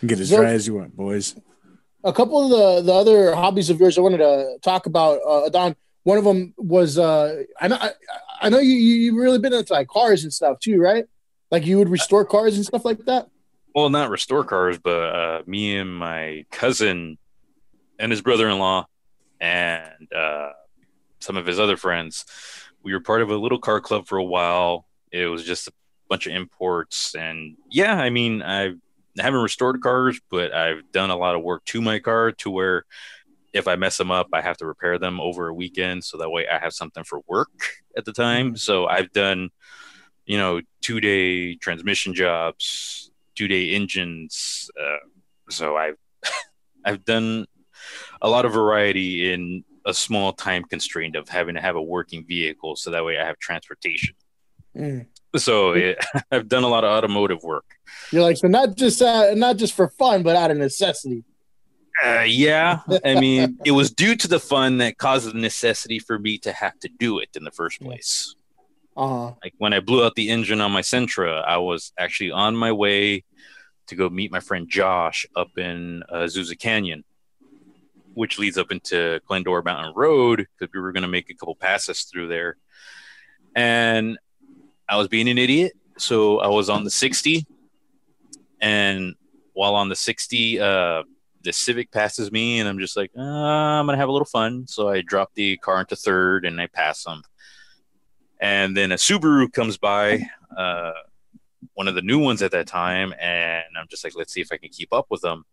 Speaker 2: can get as dry as you want, boys.
Speaker 1: A couple of the other hobbies of yours I wanted to talk about, Don. One of them was I know you've really been into like cars and stuff too, right? Like you would restore cars and stuff like that.
Speaker 3: Well, not restore cars, but me and my cousin and his brother-in-law and some of his other friends, we were part of a little car club for a while. It was just a bunch of imports, and yeah, I mean, I haven't restored cars, but I've done a lot of work to my car to where if I mess them up, I have to repair them over a weekend. So that way I have something for work at the time. So I've done, 2-day transmission jobs, 2-day engines. So I've done a lot of variety in a small time constraint of having to have a working vehicle. So that way I have transportation. So I've done a lot of automotive work.
Speaker 1: You're like, so not just for fun, but out of necessity.
Speaker 3: Yeah, I mean, it was due to the fun that caused the necessity for me to have to do it in the first place. Like when I blew out the engine on my Sentra, I was actually on my way to go meet my friend Josh up in Azusa Canyon, which leads up into Glendora Mountain Road, because we were going to make a couple passes through there. And I was being an idiot, so I was on the 60, and while on the 60, the Civic passes me, and I'm just like, I'm going to have a little fun. So I drop the car into third, and I pass them. And then a Subaru comes by, one of the new ones at that time, and I'm just like, let's see if I can keep up with them.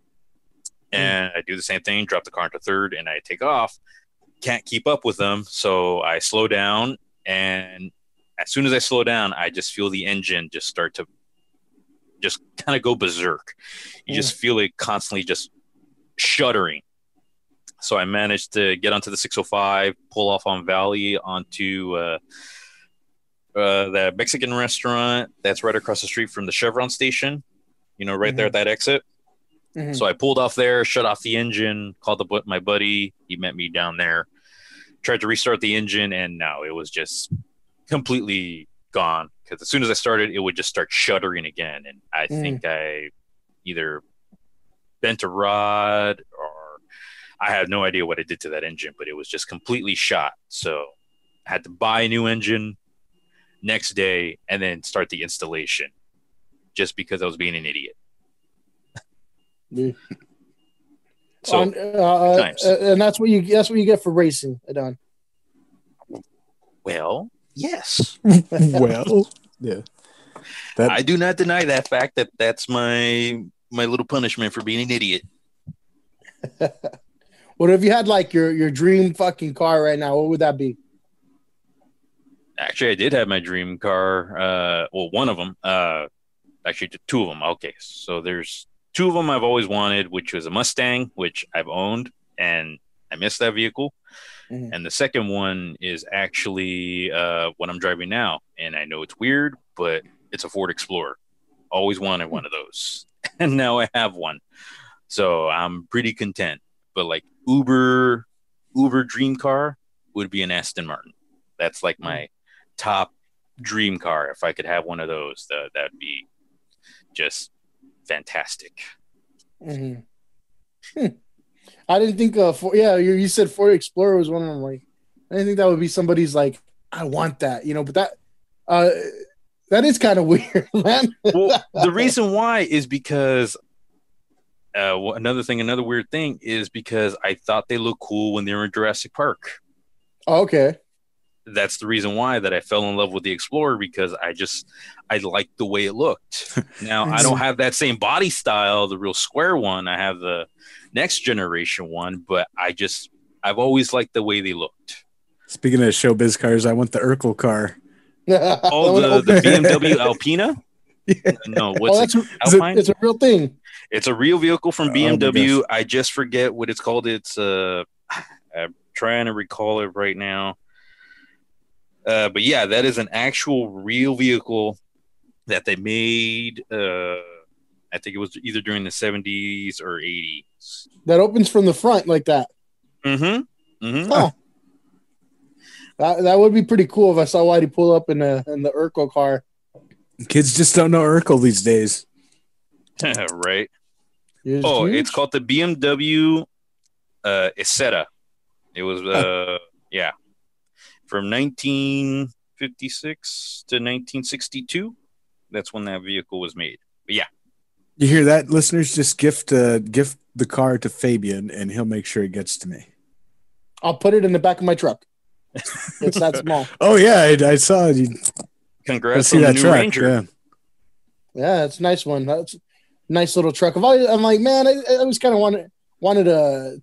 Speaker 3: And I do the same thing, drop the car into third, and I take off. Can't keep up with them, so I slow down, and as soon as I slow down, I just feel the engine just start to just kind of go berserk. You just feel it constantly just shuddering. So I managed to get onto the 605, pull off on Valley onto the Mexican restaurant that's right across the street from the Chevron station, right there at that exit. So I pulled off there, shut off the engine, called my buddy. He met me down there, tried to restart the engine, and no, it was just completely gone. Because as soon as I started, it would just start shuddering again. And I think I either bent a rod or I have no idea what I did to that engine, but it was just completely shot. So I had to buy a new engine next day and then start the installation just because I was being an idiot. So
Speaker 1: and that's what you get for racing, Adon.
Speaker 3: Well, yes.
Speaker 2: Well, yeah.
Speaker 3: I do not deny that fact that's my little punishment for being an idiot.
Speaker 1: What if you had like your dream fucking car right now? What would that be?
Speaker 3: Actually, I did have my dream car. Well, one of them. Actually, 2 of them. Okay, so there's 2 of them I've always wanted, which was a Mustang, which I've owned, and I miss that vehicle. And the second one is actually what I'm driving now. And I know it's weird, but it's a Ford Explorer. Always wanted one of those. And now I have one. So I'm pretty content. But like Uber dream car would be an Aston Martin. That's like my top dream car. If I could have one of those, that'd be just fantastic.
Speaker 1: I didn't think you said Ford Explorer was one of them. Like I think that would be somebody's like, I want that, but that is kind of weird, man.
Speaker 3: Well, the reason why is because another weird thing is because I thought they looked cool when they were in Jurassic Park.
Speaker 1: Oh, okay.
Speaker 3: That's the reason why that I fell in love with the Explorer, because I liked the way it looked. Now I don't have that same body style, the real square one. I have the next generation one, but I've always liked the way they looked.
Speaker 2: Speaking of showbiz cars, I want the Urkel car.
Speaker 3: Oh, the BMW Alpina?
Speaker 2: Yeah.
Speaker 3: No, Alpine?
Speaker 1: It's a real thing.
Speaker 3: It's a real vehicle from BMW. I just forget what it's called. It's I'm trying to recall it right now. But yeah, that is an actual real vehicle that they made. I think it was either during the 70s or 80s.
Speaker 1: That opens from the front like that.
Speaker 3: Mm-hmm. Mm-hmm.
Speaker 1: Oh. That would be pretty cool if I saw Whitey pull up in the Urkel car.
Speaker 2: Kids just don't know Urkel these days.
Speaker 3: Right.
Speaker 1: Huge.
Speaker 3: It's called the BMW Isetta. It was from 1956 to 1962. That's when that vehicle was made. But yeah.
Speaker 2: You hear that, listeners? Just gift the car to Fabian, and he'll make sure it gets to me.
Speaker 1: I'll put it in the back of my truck. It's that small.
Speaker 2: Oh yeah, I saw you.
Speaker 3: Congrats on the new
Speaker 2: truck,
Speaker 3: Ranger.
Speaker 1: Yeah, it's a nice one. That's a nice little truck. I'm like, man, I always kind of wanted to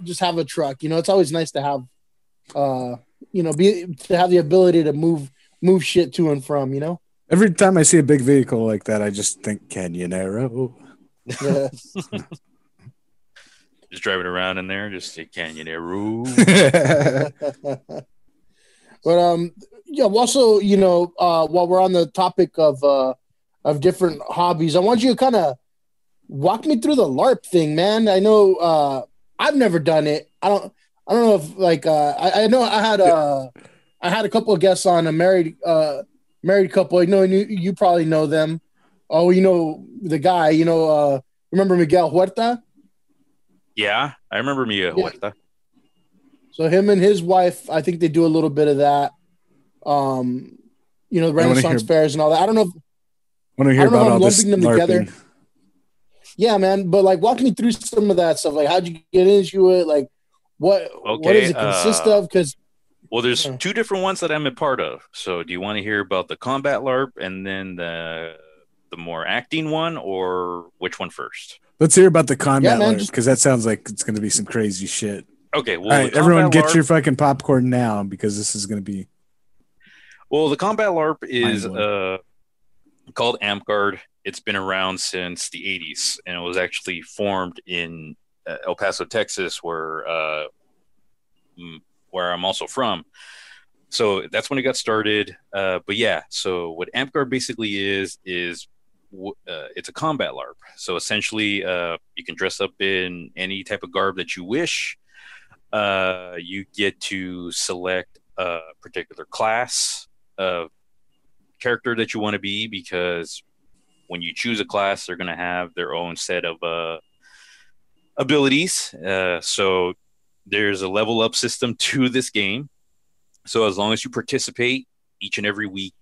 Speaker 1: just have a truck. It's always nice to have to have the ability to move shit to and from.
Speaker 2: Every time I see a big vehicle like that, I just think Canyonero.
Speaker 1: Yeah.
Speaker 3: Just driving around in there, just say Canyonero.
Speaker 1: But also, while we're on the topic of different hobbies, I want you to kind of walk me through the LARP thing, man. I know I've never done it. I don't know if I know I had a couple of guests on, a married couple. I know you probably know them. Oh, the guy. Remember Miguel Huerta?
Speaker 3: Yeah, I remember Miguel Huerta.
Speaker 1: So him and his wife, I think they do a little bit of that. The Renaissance fairs and all that. I don't know.
Speaker 2: Want to hear about all this
Speaker 1: them together. Yeah, man. But walk me through some of that stuff. How'd you get into it? What does it consist of? Because
Speaker 3: there's two different ones that I'm a part of. So do you want to hear about the combat LARP and then the more acting one, or which one first?
Speaker 2: Let's hear about the combat LARP, because that sounds like it's going to be some crazy shit.
Speaker 3: Okay, well,
Speaker 2: all right, everyone get your fucking popcorn now, because this is going to be...
Speaker 3: Well, the combat LARP is called Amtgard. It's been around since the 80s, and it was actually formed in El Paso, Texas, where I'm also from. So that's when it got started. But yeah, so what Amtgard basically is it's a combat LARP. So essentially, you can dress up in any type of garb that you wish. You get to select a particular class of character that you want to be, because when you choose a class, they're going to have their own set of abilities. So there's a level up system to this game. So as long as you participate each and every week,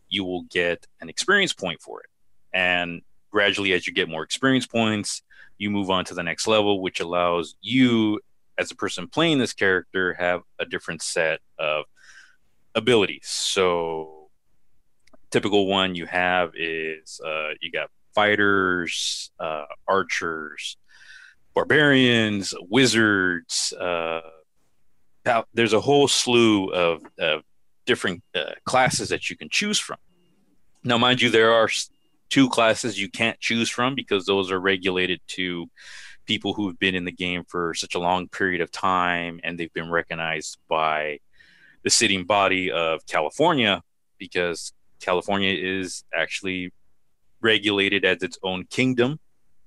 Speaker 3: you will get an experience point for it. And gradually, as you get more experience points, you move on to the next level, which allows you, as a person playing this character, have a different set of abilities. So typical one you have is you got fighters, archers, barbarians, wizards. There's a whole slew of different classes that you can choose from. Now, mind you, there are two classes you can't choose from, because those are regulated to people who've been in the game for such a long period of time, and they've been recognized by the sitting body of California, because California is actually regulated as its own kingdom,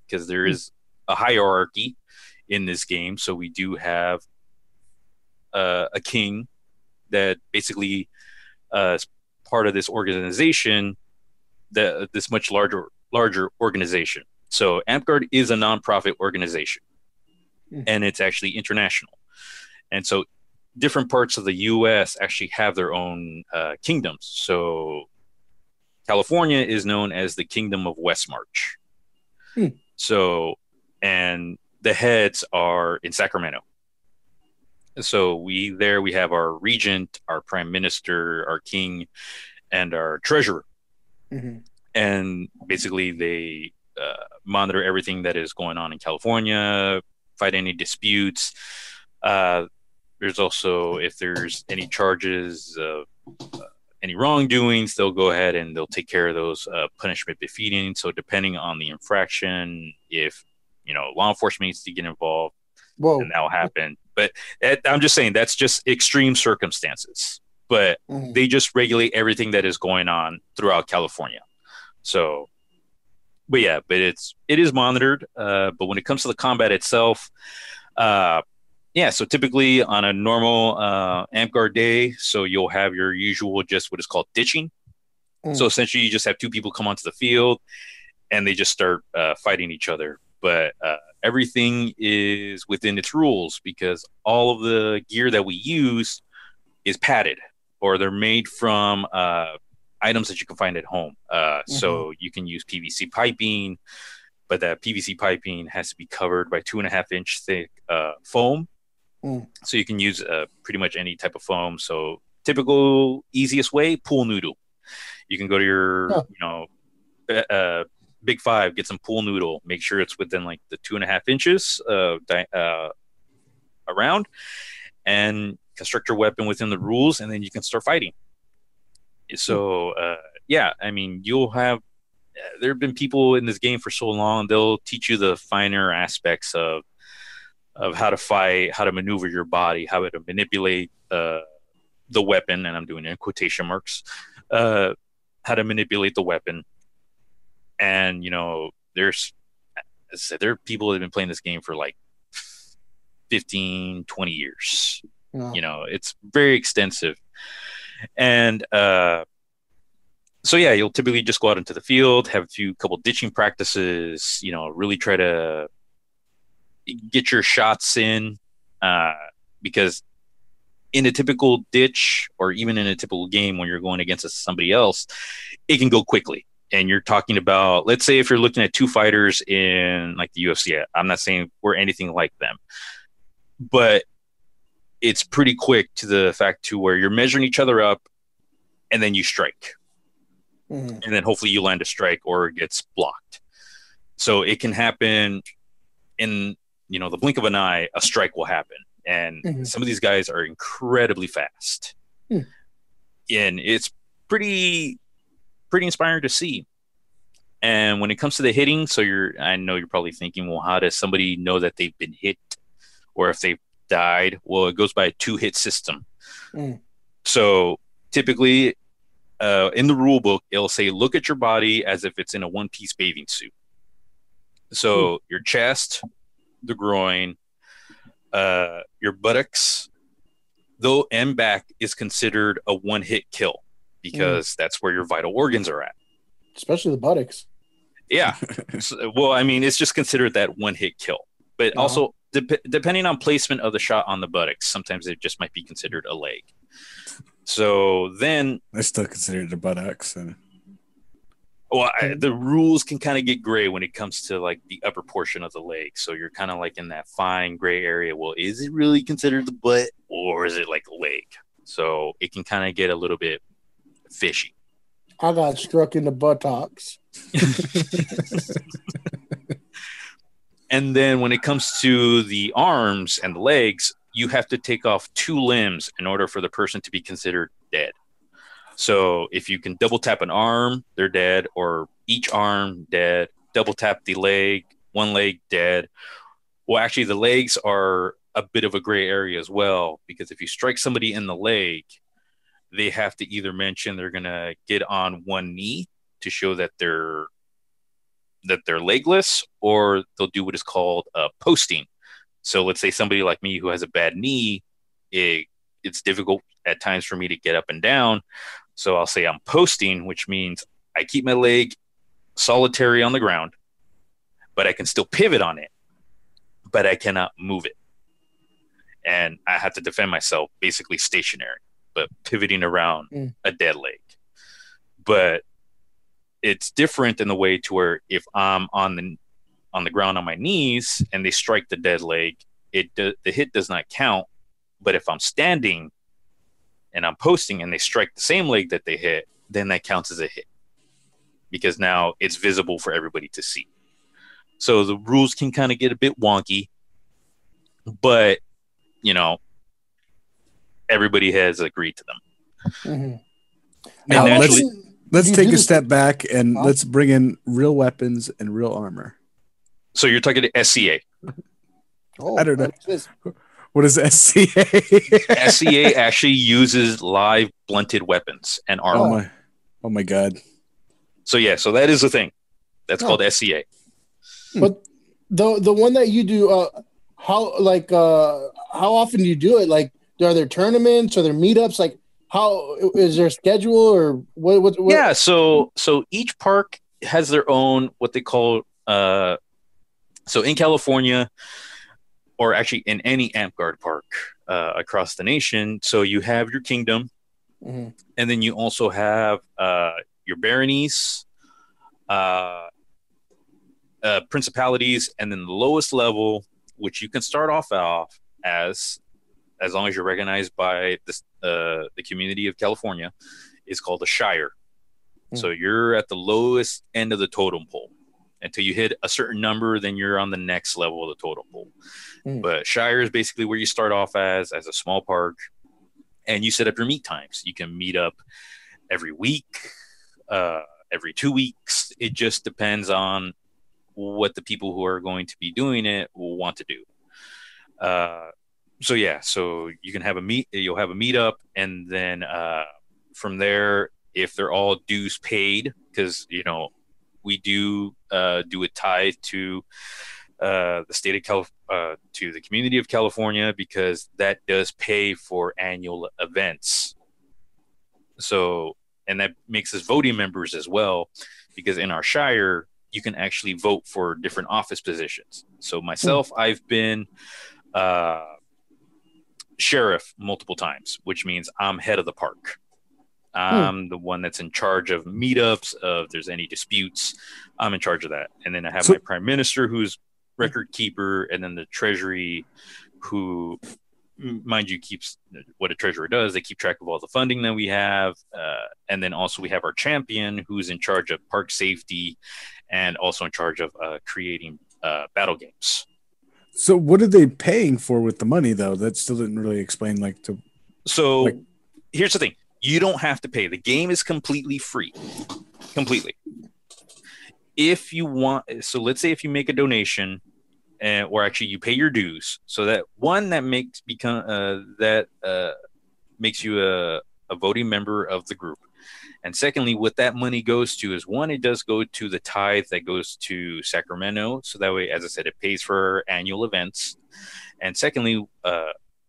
Speaker 3: because there is a hierarchy in this game. So we do have a king that basically is part of this organization, this much larger organization. So Amtgard is a nonprofit organization, and it's actually international. And so different parts of the U.S. actually have their own kingdoms. So California is known as the Kingdom of Westmarch. So, and the heads are in Sacramento. So we have our regent, our prime minister, our king, and our treasurer. And basically they monitor everything that is going on in California, fight any disputes. There's also, if there's any charges of any wrongdoings, they'll go ahead and they'll take care of those punishment befitting. So depending on the infraction, if law enforcement needs to get involved, then that'll happen. But I'm just saying that's just extreme circumstances. But they just regulate everything that is going on throughout California. So, but it is monitored. But when it comes to the combat itself, so typically on a normal Amtgard day, so you'll have your usual just what is called ditching. So essentially you just have two people come onto the field and they just start fighting each other. But everything is within its rules because all of the gear that we use is padded or they're made from items that you can find at home. So you can use PVC piping, but that PVC piping has to be covered by 2.5-inch thick foam. So you can use pretty much any type of foam. So typical easiest way, pool noodle. You can go to your, Big Five, get some pool noodle, make sure it's within like the 2.5 inches around, and construct your weapon within the rules, and then you can start fighting. So, I mean, you'll have, there have been people in this game for so long, they'll teach you the finer aspects of how to fight, how to maneuver your body, how to manipulate the weapon, and I'm doing it in quotation marks, how to manipulate the weapon. And, there's, as I said, there are people that have been playing this game for like 15, 20 years. Wow. It's very extensive. And you'll typically just go out into the field, have a couple ditching practices, really try to get your shots in, because in a typical ditch or even in a typical game when you're going against somebody else, it can go quickly. And you're talking about, let's say if you're looking at two fighters in like the UFC, I'm not saying we're anything like them, but it's pretty quick to the fact to where you're measuring each other up and then you strike. And then hopefully you land a strike or it gets blocked. So it can happen in, the blink of an eye, a strike will happen. And some of these guys are incredibly fast. And it's pretty inspiring to see. And when it comes to the hitting, so I know you're probably thinking, well, how does somebody know that they've been hit or if they've died? Well, it goes by a 2-hit system. So typically in the rule book, it'll say, look at your body as if it's in a one-piece bathing suit. So your chest, the groin, your buttocks, though, and back is considered a one-hit kill because that's where your vital organs are at.
Speaker 1: Especially the buttocks.
Speaker 3: Yeah. Well, I mean, it's just considered that one-hit kill. But also, depending on placement of the shot on the buttocks, sometimes it just might be considered a leg. So then...
Speaker 2: I still consider it a buttocks.
Speaker 3: Well, the rules can kind of get gray when it comes to like the upper portion of the leg. So you're kind of like in that fine gray area. Well, is it really considered the butt or is it like a leg? So it can kind of get a little bit fishy.
Speaker 1: I got struck in the buttocks.
Speaker 3: And then when it comes to the arms and the legs, you have to take off 2 limbs in order for the person to be considered dead. So if you can double tap an arm, they're dead, or each arm dead, double tap the leg, 1 leg dead. Well, actually, the legs are a bit of a gray area as well, because if you strike somebody in the leg, they have to either mention they're going to get on 1 knee to show that they're legless, or they'll do what is called posting. So let's say somebody like me who has a bad knee, it's difficult at times for me to get up and down. So I'll say I'm posting, which means I keep my leg solitary on the ground, but I can still pivot on it, but I cannot move it. and I had to defend myself, basically stationary, but pivoting around a dead leg. But it's different in the way to where if I'm on the ground on my knees and they strike the dead leg, the hit does not count. But if I'm standing and I'm posting and they strike the same leg that they hit, then that counts as a hit, because now it's visible for everybody to see. So the rules can kind of get a bit wonky, but everybody has agreed to them.
Speaker 2: Mm-hmm. Now let's take a step back and let's bring in real weapons and real armor.
Speaker 3: So you're talking to SCA.
Speaker 2: I don't know. What is SCA?
Speaker 3: SCA actually uses live blunted weapons and armor.
Speaker 2: Oh my God.
Speaker 3: So so that is a thing. That's called SCA.
Speaker 1: But the one that you do, how often do you do it? Like, are there tournaments? Are there meetups? Like, how is there a schedule or what?
Speaker 3: Yeah. So each park has their own what they call. So in California, or actually in any AmpGuard park across the nation, so you have your kingdom, and then you also have your baronies, principalities, and then the lowest level, which you can start off as long as you're recognized by the community of California, is called a shire. So you're at the lowest end of the totem pole. Until you hit a certain number, then you're on the next level of the totem pole. But shire is basically where you start off as a small park, and you set up your meet times. You can meet up every week, every 2 weeks. It just depends on what the people who are going to be doing it will want to do. So you can have you'll have a meetup, and then from there, if they're all dues paid, because we do a tithe to the state of to the community of California, because that does pay for annual events. So, and that makes us voting members as well, because in our shire, you can actually vote for different office positions. So myself, I've been sheriff multiple times, which means I'm head of the park. I'm the one that's in charge of meetups. If there's any disputes, I'm in charge of that. And then I have my prime minister, who's record keeper, and then the treasury, who, mind you, keeps what a treasurer does. They keep track of all the funding that we have. And then also we have our champion, who's in charge of park safety and also in charge of creating battle games.
Speaker 2: So what are they paying for with the money, though? That still didn't really explain.
Speaker 3: Here's the thing. You don't have to pay. The game is completely free. Completely. If you want, so let's say if you make a donation, or actually you pay your dues, so that makes you a voting member of the group. And secondly, what that money goes to is, one, it does go to the tithe that goes to Sacramento. So that way, as I said, it pays for annual events. And secondly,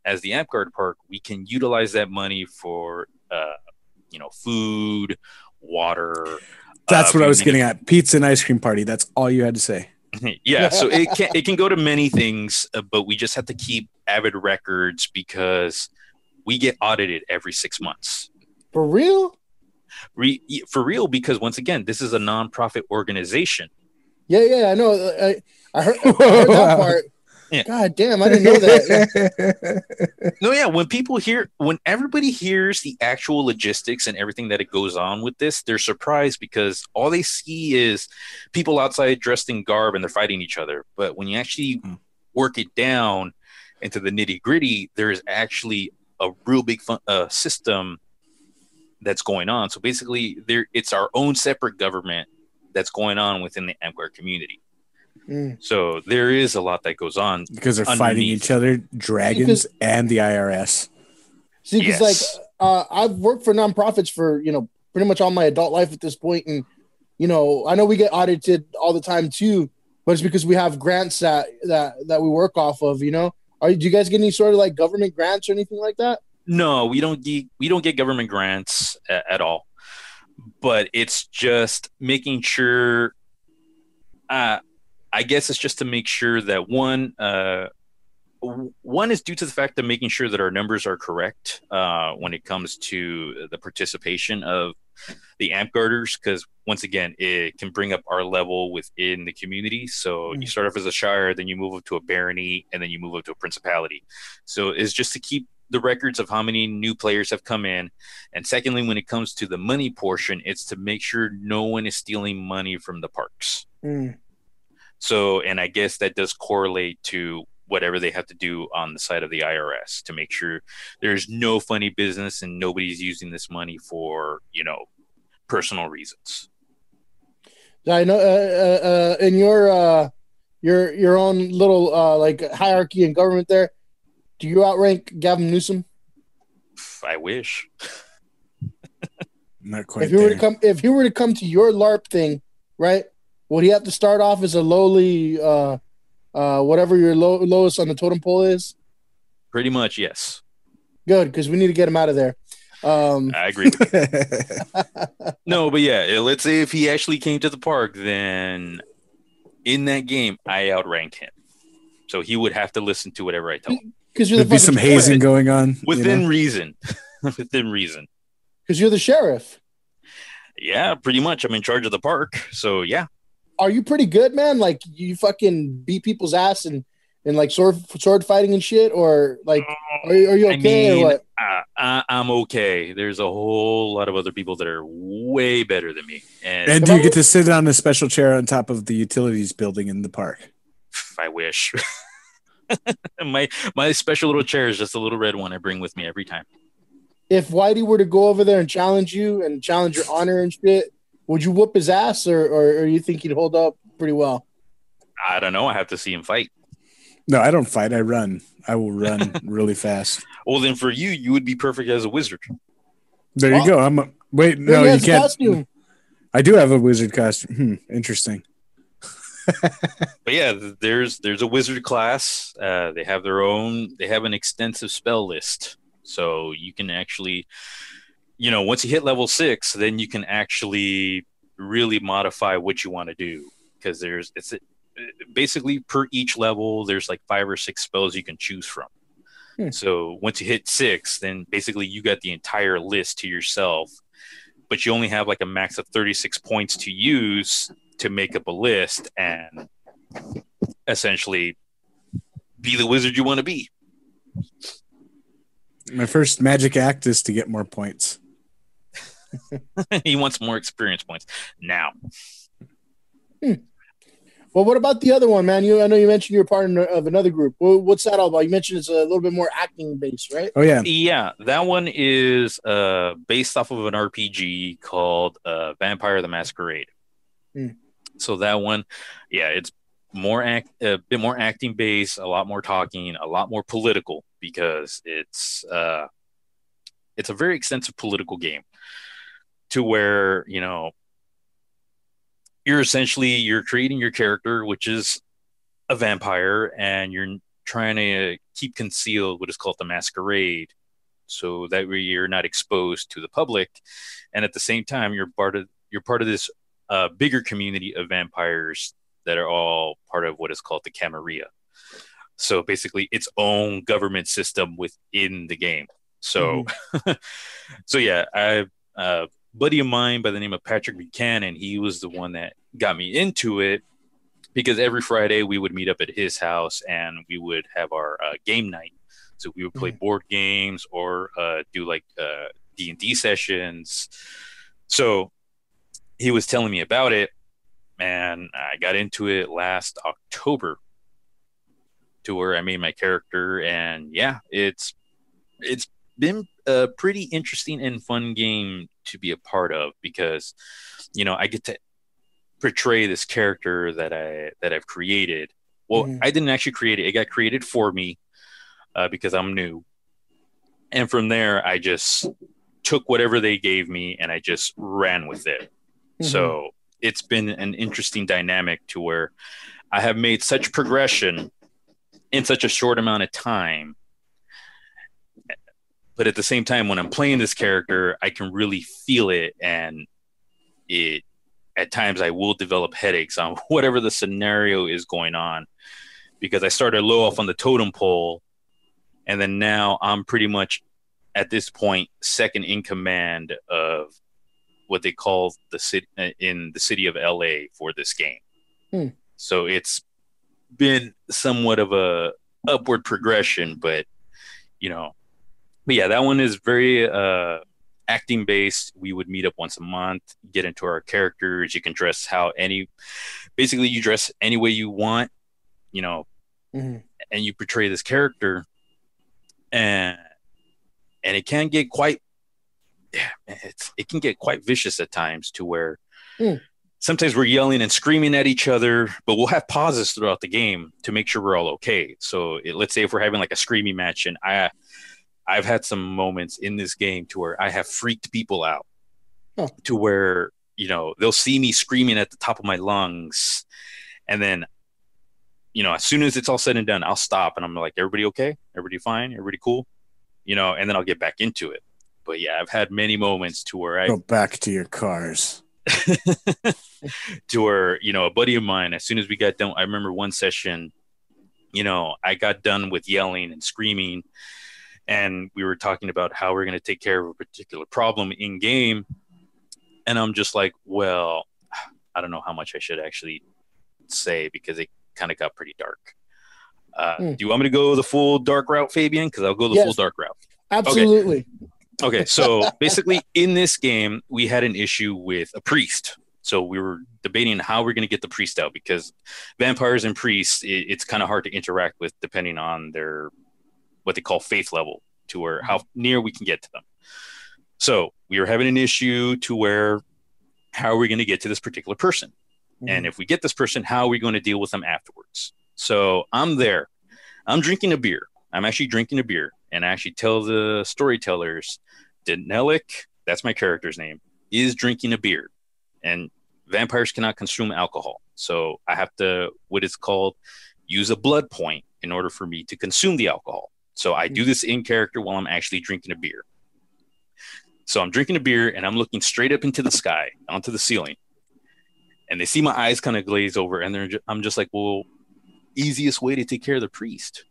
Speaker 3: as the AmpGuard Park, we can utilize that money for food, water.
Speaker 2: That's what I was getting at. Pizza and ice cream party. That's all you had to say.
Speaker 3: Yeah. So it can go to many things, but we just have to keep avid records, because we get audited every 6 months.
Speaker 1: For real?
Speaker 3: For real, because once again, this is a nonprofit organization.
Speaker 1: Yeah, I know. I heard that part. Yeah. God damn, I didn't know that.
Speaker 3: No, yeah. When everybody hears the actual logistics and everything that it goes on with this, they're surprised, because all they see is people outside dressed in garb and they're fighting each other. But when you actually work it down into the nitty gritty, there is actually a real big system that's going on. So basically, it's our own separate government that's going on within the AmpGuard community. So there is a lot that goes on,
Speaker 2: because they're fighting each other, dragons and the IRS.
Speaker 1: See, because I've worked for nonprofits for pretty much all my adult life at this point, and I know we get audited all the time too, but it's because we have grants that we work off of. Do you guys get any sort of like government grants or anything like that?
Speaker 3: No, we don't get government grants at all. But it's just making sure. I guess it's just to make sure that, one, one is due to the fact of making sure that our numbers are correct when it comes to the participation of the amp garters, because once again, it can bring up our level within the community. So you start off as a shire, then you move up to a barony, and then you move up to a principality. So it's just to keep the records of how many new players have come in. And secondly, when it comes to the money portion, it's to make sure no one is stealing money from the parks. So, and I guess that does correlate to whatever they have to do on the side of the IRS to make sure there's no funny business and nobody's using this money for, personal reasons.
Speaker 1: I know in your own little like hierarchy in government there, do you outrank Gavin Newsom?
Speaker 3: I wish.
Speaker 2: Not quite.
Speaker 1: If he were to come to your LARP thing, right? Would he have to start off as a lowly whatever your lowest on the totem pole is?
Speaker 3: Pretty much, yes.
Speaker 1: Good, because we need to get him out of there.
Speaker 3: I agree with you. No, but yeah, let's say if he actually came to the park, then in that game, I outrank him. So he would have to listen to whatever I tell him.
Speaker 2: There'd be some hazing going on.
Speaker 3: Within reason. Within reason.
Speaker 1: Because you're the sheriff.
Speaker 3: Yeah, pretty much. I'm in charge of the park. So, yeah.
Speaker 1: Are you pretty good, man? Like, you fucking beat people's ass and like sword fighting and shit? Or, like, are you okay or what?
Speaker 3: I'm okay. There's a whole lot of other people that are way better than me.
Speaker 2: And do you get to sit on a special chair on top of the utilities building in the park?
Speaker 3: I wish. My special little chair is just a little red one I bring with me every time.
Speaker 1: If Whitey were to go over there and challenge you and challenge your honor and shit, would you whoop his ass or you think he'd hold up pretty well?
Speaker 3: I don't know. I have to see him fight.
Speaker 2: No, I don't fight. I run. I will run really fast.
Speaker 3: Well, then for you would be perfect as a wizard.
Speaker 2: There you go. Wait, no, you can't. Costume. I do have a wizard costume. Interesting.
Speaker 3: But yeah, there's a wizard class. They have an extensive spell list. So you can actually, once you hit level 6, then you can actually really modify what you want to do. Because basically per each level, there's like 5 or 6 spells you can choose from. So once you hit 6, then basically you got the entire list to yourself, but you only have like a max of 36 points to use to make up a list and essentially be the wizard you want to be.
Speaker 2: My first magic act is to get more points.
Speaker 3: He wants more experience points now.
Speaker 1: Well, what about the other one, man? I know you mentioned you're part of another group. What's that all about? You mentioned it's a little bit more acting based, right?
Speaker 2: Oh, yeah.
Speaker 3: Yeah, that one is based off of an RPG called Vampire the Masquerade. So that one, yeah, it's a bit more acting based, a lot more talking, a lot more political, because it's a very extensive political game to where, you're creating your character, which is a vampire, and you're trying to keep concealed what is called the masquerade, so that way you're not exposed to the public, and at the same time you're part of this bigger community of vampires that are all part of what is called the Camarilla. So basically its own government system within the game. So so yeah, I buddy of mine by the name of Patrick Buchanan, he was the one that got me into it, because every Friday we would meet up at his house and we would have our game night. So we would play board games or do like D&D sessions. So he was telling me about it, and I got into it last October to where I made my character. And yeah, it's been a pretty interesting and fun game to be a part of, because I get to portray this character that I've created. Well, I didn't actually create it. It got created for me because I'm new. And from there, I just took whatever they gave me and I just ran with it. So it's been an interesting dynamic to where I have made such progression in such a short amount of time. But at the same time, when I'm playing this character, I can really feel it, and at times I will develop headaches on whatever the scenario is going on, because I started low off on the totem pole, and then now I'm pretty much at this point second in command of what they call the city in the city of LA for this game. So it's been somewhat of a upward progression, but yeah, that one is very acting based. We would meet up once a month, get into our characters. You can dress basically you dress any way you want, and you portray this character, and it can get quite vicious at times, to where sometimes we're yelling and screaming at each other, but we'll have pauses throughout the game to make sure we're all okay. So let's say if we're having like a screaming match, and I've had some moments in this game to where I have freaked people out, to where, they'll see me screaming at the top of my lungs. And then, as soon as it's all said and done, I'll stop and I'm like, everybody okay? Everybody fine? Everybody cool? And then I'll get back into it. But yeah, I've had many moments to where I
Speaker 2: go back to your cars.
Speaker 3: To where, a buddy of mine, as soon as we got done, I remember one session, I got done with yelling and screaming, and we were talking about how we're going to take care of a particular problem in game. And I'm just like, well, I don't know how much I should actually say, because it kind of got pretty dark. Do you want me to go the full dark route, Fabian? Because I'll go the full dark route.
Speaker 1: Absolutely.
Speaker 3: Okay, so basically in this game, we had an issue with a priest. So we were debating how we're going to get the priest out, because vampires and priests, it's kind of hard to interact with depending on their, what they call faith level, to where how near we can get to them. So we were having an issue to where, how are we going to get to this particular person? And if we get this person, how are we going to deal with them afterwards? So I'm there. I'm drinking a beer. I'm actually drinking a beer. And I actually tell the storytellers, Denelic, that's my character's name, is drinking a beer. And vampires cannot consume alcohol. So I have to, what is called, use a blood point in order for me to consume the alcohol. So I do this in character while I'm actually drinking a beer. So I'm drinking a beer and I'm looking straight up into the sky, onto the ceiling. And they see my eyes kind of glaze over, and I'm just like, well, easiest way to take care of the priest.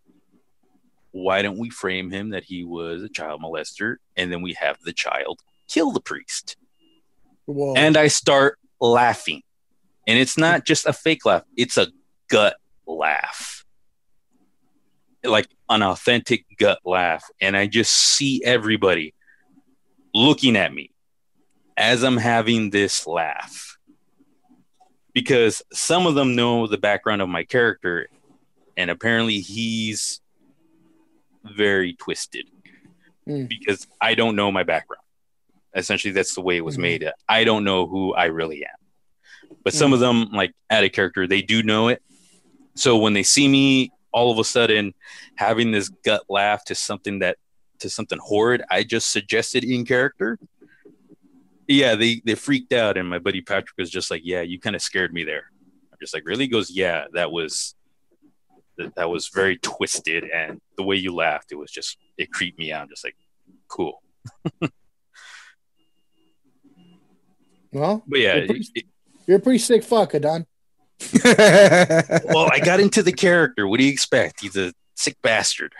Speaker 3: Why don't we frame him that he was a child molester, and then we have the child kill the priest? Whoa. And I start laughing. And it's not just a fake laugh. It's a gut laugh. Like an authentic gut laugh. And I just see everybody looking at me as I'm having this laugh. Because some of them know the background of my character, and apparently he's very twisted because I don't know my background. Essentially, that's the way it was made. I don't know who I really am. But some of them, like add a character, they do know it. So when they see me all of a sudden having this gut laugh to something horrid I just suggested in character, yeah, they freaked out. And my buddy Patrick was just like, yeah, you kind of scared me there. I'm just like, really? He goes, yeah, that was very twisted. And the way you laughed, it creeped me out. I'm just like, cool.
Speaker 1: Well,
Speaker 3: but yeah,
Speaker 1: you're a pretty sick fuck, Adon.
Speaker 3: Well, I got into the character. What do you expect? He's a sick bastard.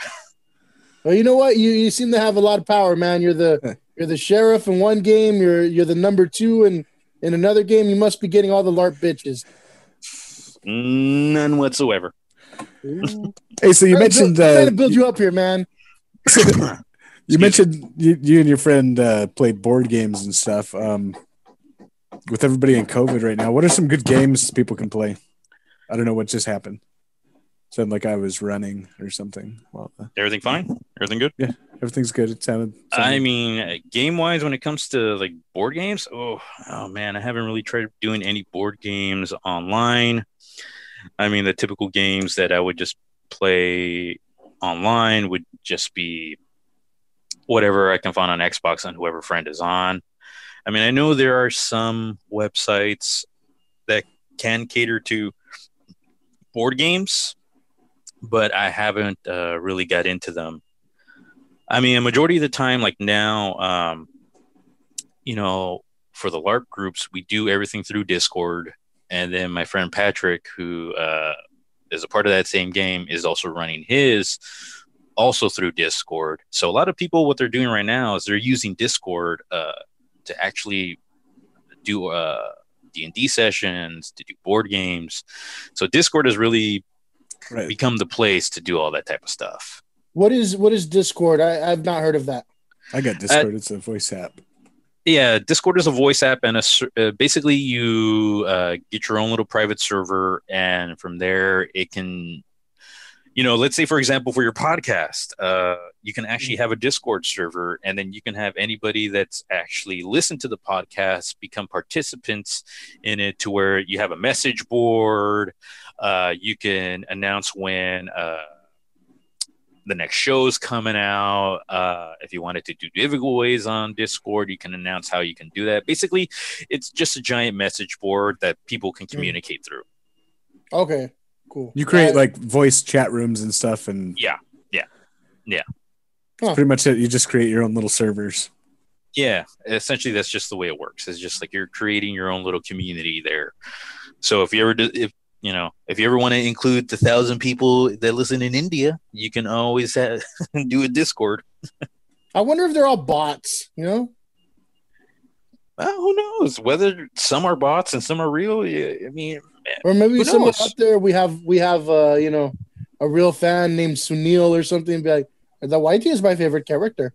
Speaker 1: Well, you know what? You seem to have a lot of power, man. You're the sheriff in one game. You're the number 2 in another game. You must be getting all the LARP bitches.
Speaker 3: None whatsoever.
Speaker 2: Hey, so you mentioned
Speaker 1: trying to build you up here, man.
Speaker 2: You mentioned you and your friend play board games and stuff. With everybody in COVID right now, what are some good games people can play? I don't know what just happened. Sounded like I was running or something. Well,
Speaker 3: everything fine? Everything good?
Speaker 2: Yeah, everything's good. It sounded.
Speaker 3: I mean, game-wise, when it comes to like board games, oh man, I haven't really tried doing any board games online. I mean, the typical games that I would just play online would just be whatever I can find on Xbox and whoever friend is on. I mean, I know there are some websites that can cater to board games, but I haven't really got into them. I mean, a majority of the time, like now, for the LARP groups, we do everything through Discord. And then my friend Patrick, who is a part of that same game, is also running his also through Discord. So a lot of people, what they're doing right now is they're using Discord to actually do D&D sessions, to do board games. So Discord has really become the place to do all that type of stuff.
Speaker 1: What is Discord? I've not heard of that.
Speaker 2: I got Discord. It's a voice app.
Speaker 3: Yeah, Discord is a voice app, and basically you get your own little private server, and from there it can, let's say, for example, for your podcast, you can actually have a Discord server, and then you can have anybody that's actually listened to the podcast become participants in it, to where you have a message board. You can announce when the next show's coming out. If you wanted to do giveaways on Discord, you can announce how you can do that. Basically, it's just a giant message board that people can communicate through.
Speaker 1: Okay, cool.
Speaker 2: You create like voice chat rooms and stuff, and
Speaker 3: yeah.
Speaker 2: It's pretty much it. You just create your own little servers.
Speaker 3: Yeah, essentially that's just the way it works. It's just like you're creating your own little community there. So if you ever want to include the 1,000 people that listen in India, you can always do a Discord.
Speaker 1: I wonder if they're all bots,
Speaker 3: Well, who knows? Whether some are bots and some are real. I mean,
Speaker 1: or maybe someone out there we have a real fan named Sunil or something. Be like, the Whitey is my favorite character.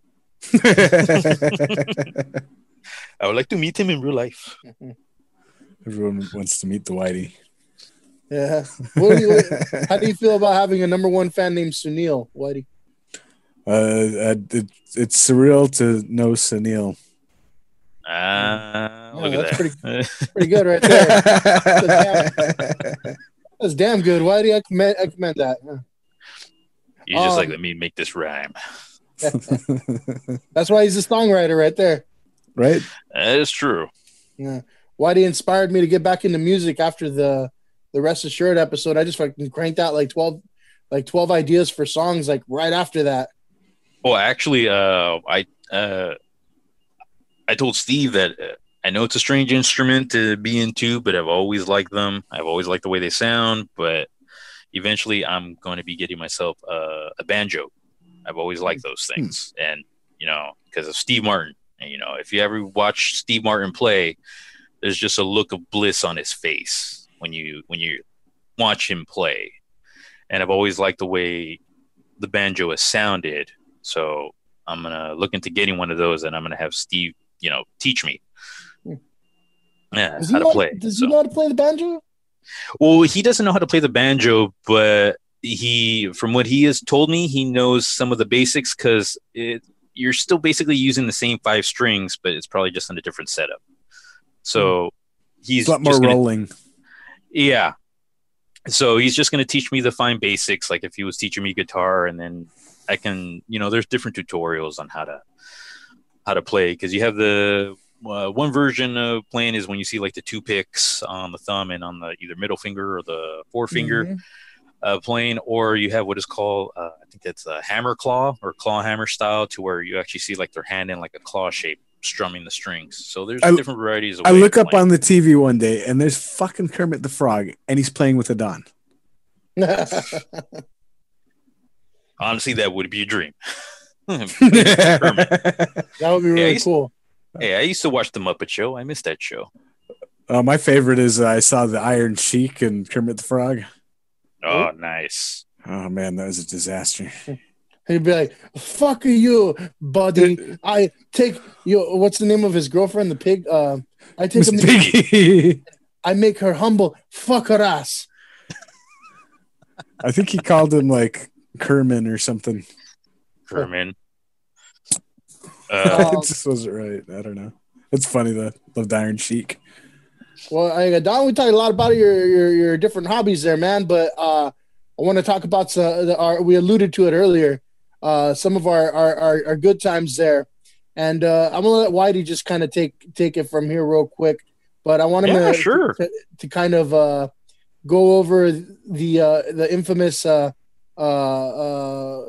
Speaker 3: I would like to meet him in real life.
Speaker 2: Everyone wants to meet the Whitey.
Speaker 1: Yeah. How do you feel about having a number one fan named Sunil, Whitey?
Speaker 2: It's surreal to know Sunil.
Speaker 3: Look at that.
Speaker 1: Pretty good right there. That's damn good, Whitey. I commend that.
Speaker 3: You just let me make this rhyme.
Speaker 1: That's why he's a songwriter right there.
Speaker 2: Right?
Speaker 3: That is true.
Speaker 1: Yeah. Whitey inspired me to get back into music after the Rest Assured episode. I just fucking cranked out like 12 ideas for songs like right after that.
Speaker 3: Well, actually, I told Steve that I know it's a strange instrument to be into, but I've always liked them. I've always liked the way they sound, but eventually I'm going to be getting myself a banjo. I've always liked those things. And, because of Steve Martin. And, if you ever watch Steve Martin play, there's just a look of bliss on his face when you watch him play. And I've always liked the way the banjo has sounded. So I'm going to look into getting one of those, and I'm going to have Steve, teach me how to play.
Speaker 1: Does he know how to play the banjo?
Speaker 3: Well, he doesn't know how to play the banjo, but from what he has told me, he knows some of the basics, because you're still basically using the same 5 strings, but it's probably just in a different setup. So he's
Speaker 2: a lot more rolling.
Speaker 3: Yeah. So he's just going to teach me the fine basics, like if he was teaching me guitar, and then I can, there's different tutorials on how to play, because you have the one version of playing is when you see like the 2 picks on the thumb and on the either middle finger or the forefinger playing, or you have what is called I think that's a hammer claw or claw hammer style, to where you actually see like their hand in like a claw shape strumming the strings. So there's different varieties of
Speaker 2: I look up on the TV one day and there's fucking Kermit the Frog and he's playing with a Don.
Speaker 3: Honestly, that would be a dream.
Speaker 1: That would be really cool.
Speaker 3: Hey, I used to watch the Muppet Show. I missed that show.
Speaker 2: My favorite is I saw the Iron Sheik and Kermit the Frog.
Speaker 3: Oh, nice.
Speaker 2: Oh man, that was a disaster.
Speaker 1: He'd be like, "Fuck you, buddy! I take you." What's the name of his girlfriend? The pig. I take him.
Speaker 2: Piggy.
Speaker 1: I make her humble. Fuck her ass.
Speaker 2: I think he called him like Kerman or something.
Speaker 3: Kerman.
Speaker 2: It just wasn't right. I don't know. It's funny though. Love the Iron Sheik.
Speaker 1: Well, Don, we talked a lot about your different hobbies there, man. But I want to talk about we alluded to it earlier. Some of our good times there, and I'm gonna let Whitey just kind of take it from here real quick. But I want him to kind of go over the infamous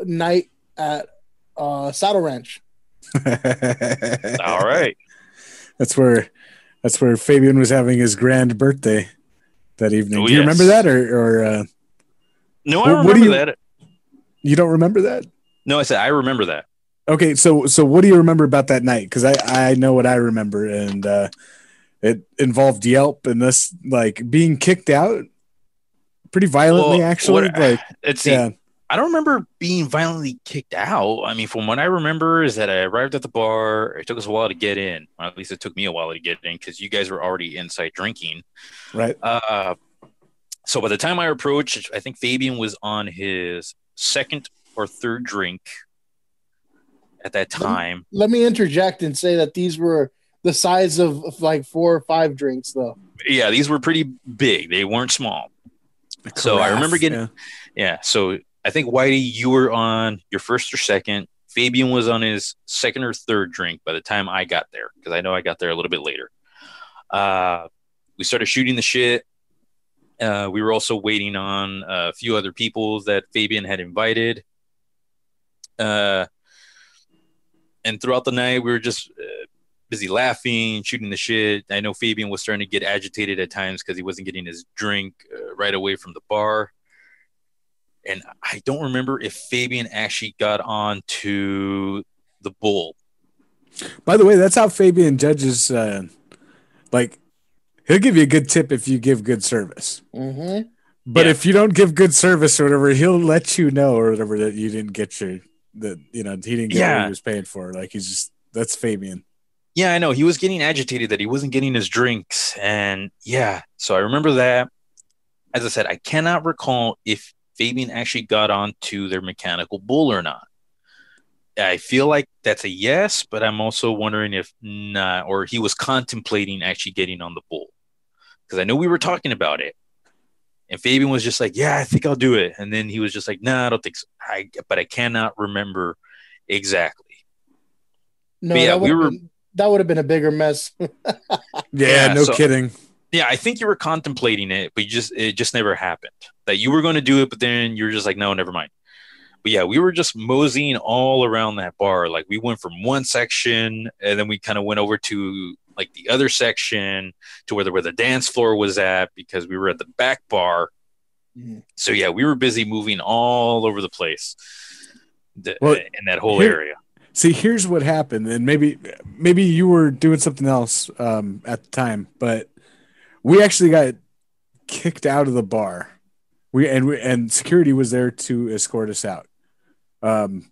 Speaker 1: night at Saddle Ranch.
Speaker 3: All right.
Speaker 2: That's where Fabian was having his grand birthday that evening.
Speaker 3: Oh,
Speaker 2: Do you remember that or
Speaker 3: No, I remember that.
Speaker 2: You don't remember that?
Speaker 3: No, I said I remember that.
Speaker 2: Okay, so what do you remember about that night? Because I know what I remember, and it involved Yelp and this like being kicked out pretty violently. Actually,
Speaker 3: let's see. Yeah. I don't remember being violently kicked out. I mean, from what I remember is that I arrived at the bar. It took us a while to get in. Or at least it took me a while to get in because you guys were already inside drinking.
Speaker 2: Right.
Speaker 3: So by the time I approached, I think Fabian was on his second or third drink at that time.
Speaker 1: Let me interject and say that these were the size of like 4 or 5 drinks, though.
Speaker 3: Yeah, these were pretty big. They weren't small. So I remember getting, yeah. So I think Whitey, you were on your first or second. Fabian was on his second or third drink by the time I got there, because I know I got there a little bit later. We started shooting the shit. We were also waiting on a few other people that Fabian had invited. And throughout the night, we were just busy laughing, shooting the shit. I know Fabian was starting to get agitated at times because he wasn't getting his drink right away from the bar. And I don't remember if Fabian actually got on to the bull.
Speaker 2: By the way, that's how Fabian judges. Like, he'll give you a good tip if you give good service.
Speaker 1: Mm-hmm.
Speaker 2: But if you don't give good service or whatever, he'll let you know or whatever that you didn't get he didn't get what he was paying for. Like, that's Fabian.
Speaker 3: Yeah, I know. He was getting agitated that he wasn't getting his drinks. And so I remember that. As I said, I cannot recall if Fabian actually got on to their mechanical bull or not. I feel like that's a yes, but I'm also wondering if not, or he was contemplating actually getting on the bull. Because I know we were talking about it. And Fabian was just like, yeah, I think I'll do it. And then he was just like, no, I don't think so. But I cannot remember exactly.
Speaker 1: No, that would have been a bigger mess.
Speaker 2: No kidding.
Speaker 3: Yeah, I think you were contemplating it, but it just never happened. That you were going to do it, but then you're just like, no, never mind. But yeah, we were just moseying all around that bar. Like, we went from one section, and then we kind of went over to like the other section to where the dance floor was at, because we were at the back bar. Mm-hmm. So yeah, we were busy moving all over the place in that whole area.
Speaker 2: See, here's what happened, and maybe you were doing something else at the time, but we actually got kicked out of the bar. And security was there to escort us out. Because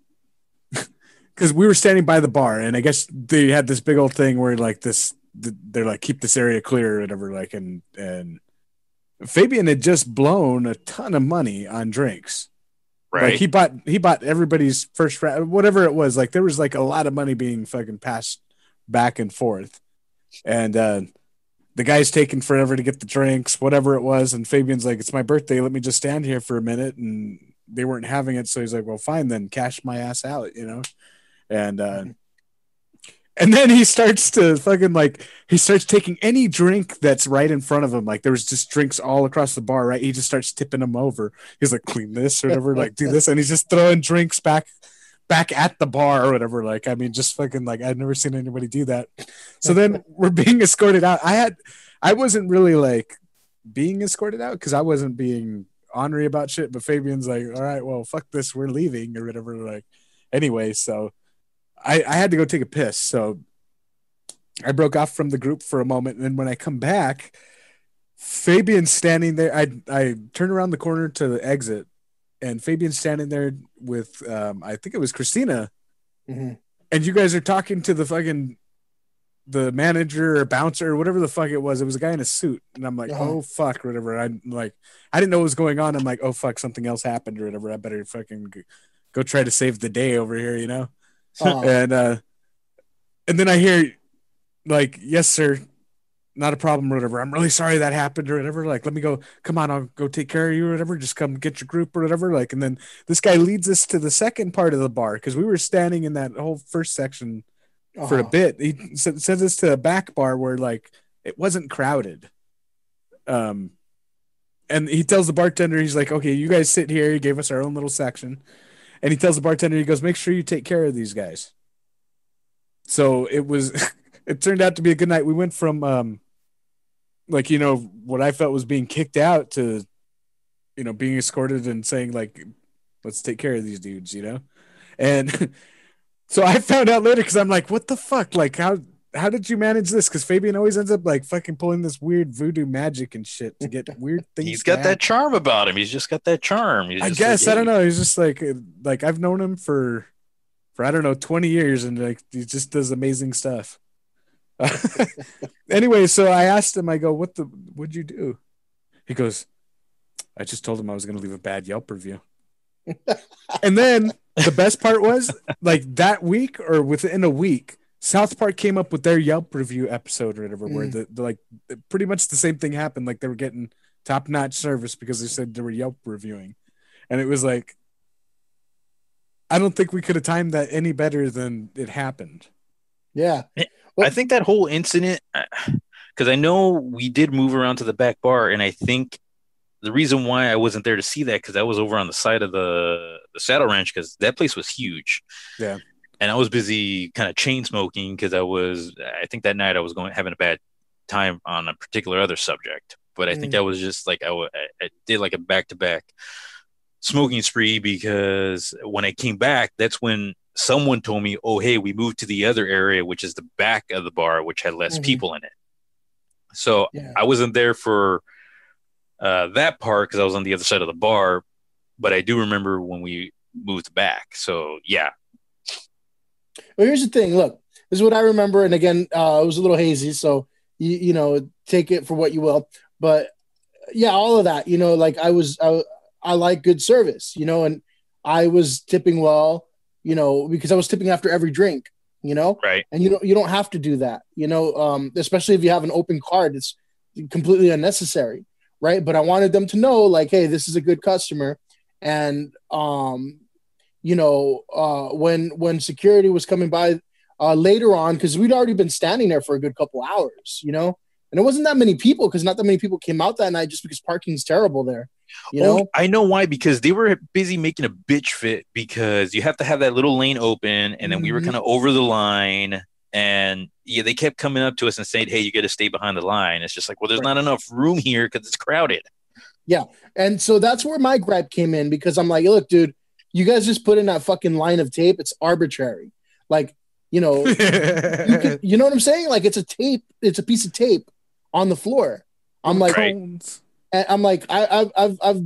Speaker 2: we were standing by the bar, and I guess they had this big old thing where like they're like, keep this area clear or whatever. Like, and Fabian had just blown a ton of money on drinks.
Speaker 3: Right.
Speaker 2: Like he bought everybody's first round, whatever it was. Like, there was like a lot of money being fucking passed back and forth, and the guy's taking forever to get the drinks, whatever it was. And Fabian's like, it's my birthday. Let me just stand here for a minute. And they weren't having it. So he's like, well, fine, then cash my ass out, And then he starts to he starts taking any drink that's right in front of him. Like, there was just drinks all across the bar, right? He just starts tipping them over. He's like, clean this or whatever, like, do this. And he's just throwing drinks back at the bar or whatever. Like, I mean, just fucking like, I've never seen anybody do that. So then we're being escorted out. I wasn't really like being escorted out because I wasn't being ornery about shit, but Fabian's like, all right, well, fuck this, we're leaving or whatever. Like, anyway, so I had to go take a piss. So I broke off from the group for a moment. And then when I come back, Fabian's standing there. I turn around the corner to the exit, and Fabian's standing there with, I think it was Christina.
Speaker 1: Mm-hmm.
Speaker 2: And you guys are talking to the manager or bouncer or whatever the fuck it was. It was a guy in a suit. And I'm like, oh, fuck, or whatever. I'm like, I didn't know what was going on. I'm like, oh, fuck, something else happened or whatever. I better fucking go try to save the day over here, And then I hear, like, yes, sir. Not a problem or whatever. I'm really sorry that happened or whatever. Like, let me go. Come on, I'll go take care of you or whatever. Just come get your group or whatever. Like, and then this guy leads us to the second part of the bar because we were standing in that whole first section for a bit. He sends us to a back bar where like it wasn't crowded. And he tells the bartender, he's like, okay, you guys sit here. He gave us our own little section. And he tells the bartender, he goes, make sure you take care of these guys. So it was, it turned out to be a good night. We went from, what I felt was being kicked out to being escorted and saying like, let's take care of these dudes, and so I found out later because I'm like, what the fuck? Like, how did you manage this? Because Fabian always ends up like fucking pulling this weird voodoo magic and shit to get weird things.
Speaker 3: He's got that charm about him. He's just got that charm.
Speaker 2: I guess, I don't know. He's just like I've known him for I don't know 20 years, and like he just does amazing stuff. Anyway, so I asked him. I go, what'd you do? He goes, I just told him I was going to leave a bad Yelp review. And then the best part was like that week or within a week, South Park came up with their Yelp review episode or whatever, where the like pretty much the same thing happened. Like they were getting top-notch service because they said they were Yelp reviewing. And it was like, I don't think we could have timed that any better than it happened.
Speaker 1: Yeah.
Speaker 3: Well, I think that whole incident, because I know we did move around to the back bar, and I think the reason why I wasn't there to see that, because I was over on the side of the Saddle Ranch, because that place was huge.
Speaker 2: Yeah.
Speaker 3: And I was busy kind of chain smoking because I think that night I was having a bad time on a particular other subject. But I think I was just like, I did like a back-to-back smoking spree, because when I came back, that's when someone told me, oh, hey, we moved to the other area, which is the back of the bar, which had less people in it. So I wasn't there for that part because I was on the other side of the bar, but I do remember when we moved back. So, yeah.
Speaker 1: Well, here's the thing. Look, this is what I remember. And again, it was a little hazy, so, take it for what you will. But, yeah, all of that, like I like good service, and I was tipping well, because I was tipping after every drink,
Speaker 3: Right.
Speaker 1: And you don't have to do that, especially if you have an open card. It's completely unnecessary, right? But I wanted them to know, like, hey, this is a good customer. And when security was coming by later on, because we'd already been standing there for a good couple hours, and it wasn't that many people, because not that many people came out that night, just because parking's terrible there.
Speaker 3: I know why, because they were busy making a bitch fit, because you have to have that little lane open, and then we were kind of over the line, and they kept coming up to us and saying, hey, you got to stay behind the line. It's just like, well, there's not enough room here because it's crowded.
Speaker 1: Yeah. And so that's where my gripe came in, because I'm like, look, dude, you guys just put in that fucking line of tape. It's arbitrary. Like, you know what I'm saying? Like, it's a tape. It's a piece of tape on the floor. I'm like, I've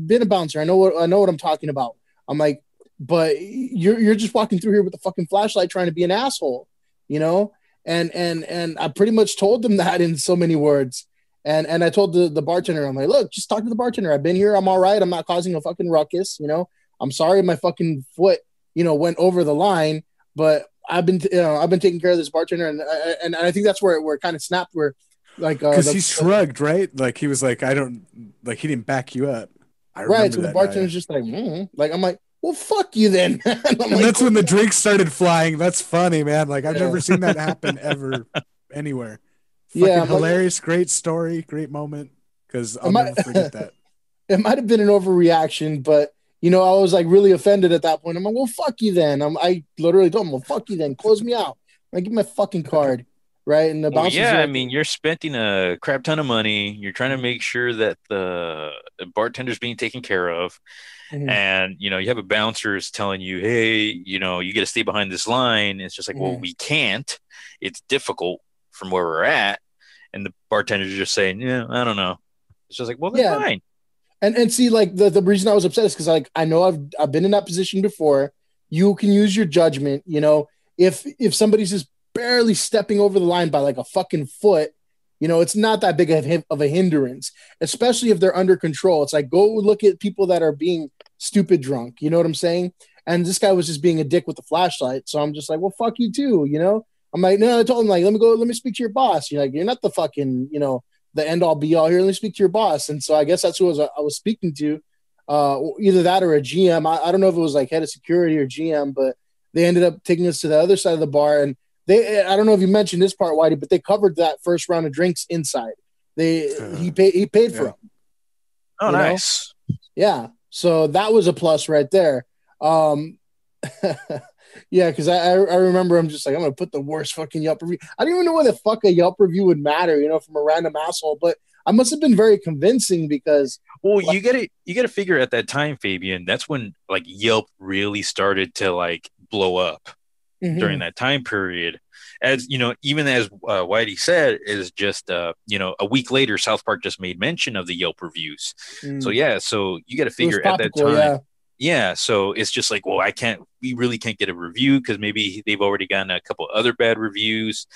Speaker 1: been a bouncer. I know what I'm talking about. I'm like, but you're just walking through here with a fucking flashlight trying to be an asshole, And I pretty much told them that in so many words. And I told the bartender, I'm like, look, just talk to the bartender. I've been here. I'm all right. I'm not causing a fucking ruckus. I'm sorry my fucking foot, went over the line, but I've been taking care of this bartender. And I think that's where it kind of snapped, where like,
Speaker 2: because he shrugged, right? Like he was like, he didn't back you up.
Speaker 1: Right. So the bartender's just like, like, I'm like, well, fuck you then.
Speaker 2: And like, that's when the drinks started flying. That's funny, man. Like, I've never seen that happen ever anywhere. Fucking hilarious, great story, great moment. Because I'll never forget that.
Speaker 1: It might have been an overreaction, but I was like really offended at that point. I'm like, well, fuck you then. I literally told him, well, fuck you then. Close me out. I give me my fucking card. Right. And the bouncer.
Speaker 3: I mean, you're spending a crap ton of money. You're trying to make sure that the bartender's being taken care of. Mm-hmm. And, you have a bouncer telling you, hey, you got to stay behind this line. It's just like, well, we can't. It's difficult from where we're at. And the bartender's just saying, yeah, I don't know. It's just like, well, that's fine.
Speaker 1: And see, like the reason I was upset is because, like, I know I've been in that position before. You can use your judgment. If somebody's just barely stepping over the line by like a fucking foot, it's not that big of a hindrance, especially if they're under control. It's like, go look at people that are being stupid drunk. You know what I'm saying? And this guy was just being a dick with the flashlight. So I'm just like, well, fuck you too. I'm like, no, I told him, like, let me speak to your boss. You're like, you're not the fucking, the end all be all here. Let me speak to your boss. And so I guess that's who I was speaking to. Either that or a GM. I don't know if it was like head of security or GM, but they ended up taking us to the other side of the bar. And I don't know if you mentioned this part, Whitey, but they covered that first round of drinks inside. He paid for them.
Speaker 3: Oh, nice.
Speaker 1: Yeah. So that was a plus right there. Yeah, because I remember I'm just like, I'm going to put the worst fucking Yelp review. I don't even know why the fuck a Yelp review would matter, from a random asshole. But I must have been very convincing because.
Speaker 3: Well, you gotta figure at that time, Fabian, that's when like Yelp really started to like blow up during that time period. As you know, even as Whitey said, is just you know, a week later, South Park just made mention of the Yelp reviews. So yeah, so you got to figure at that time. Yeah, so it's just like, well, we really can't get a review because maybe they've already gotten a couple other bad reviews,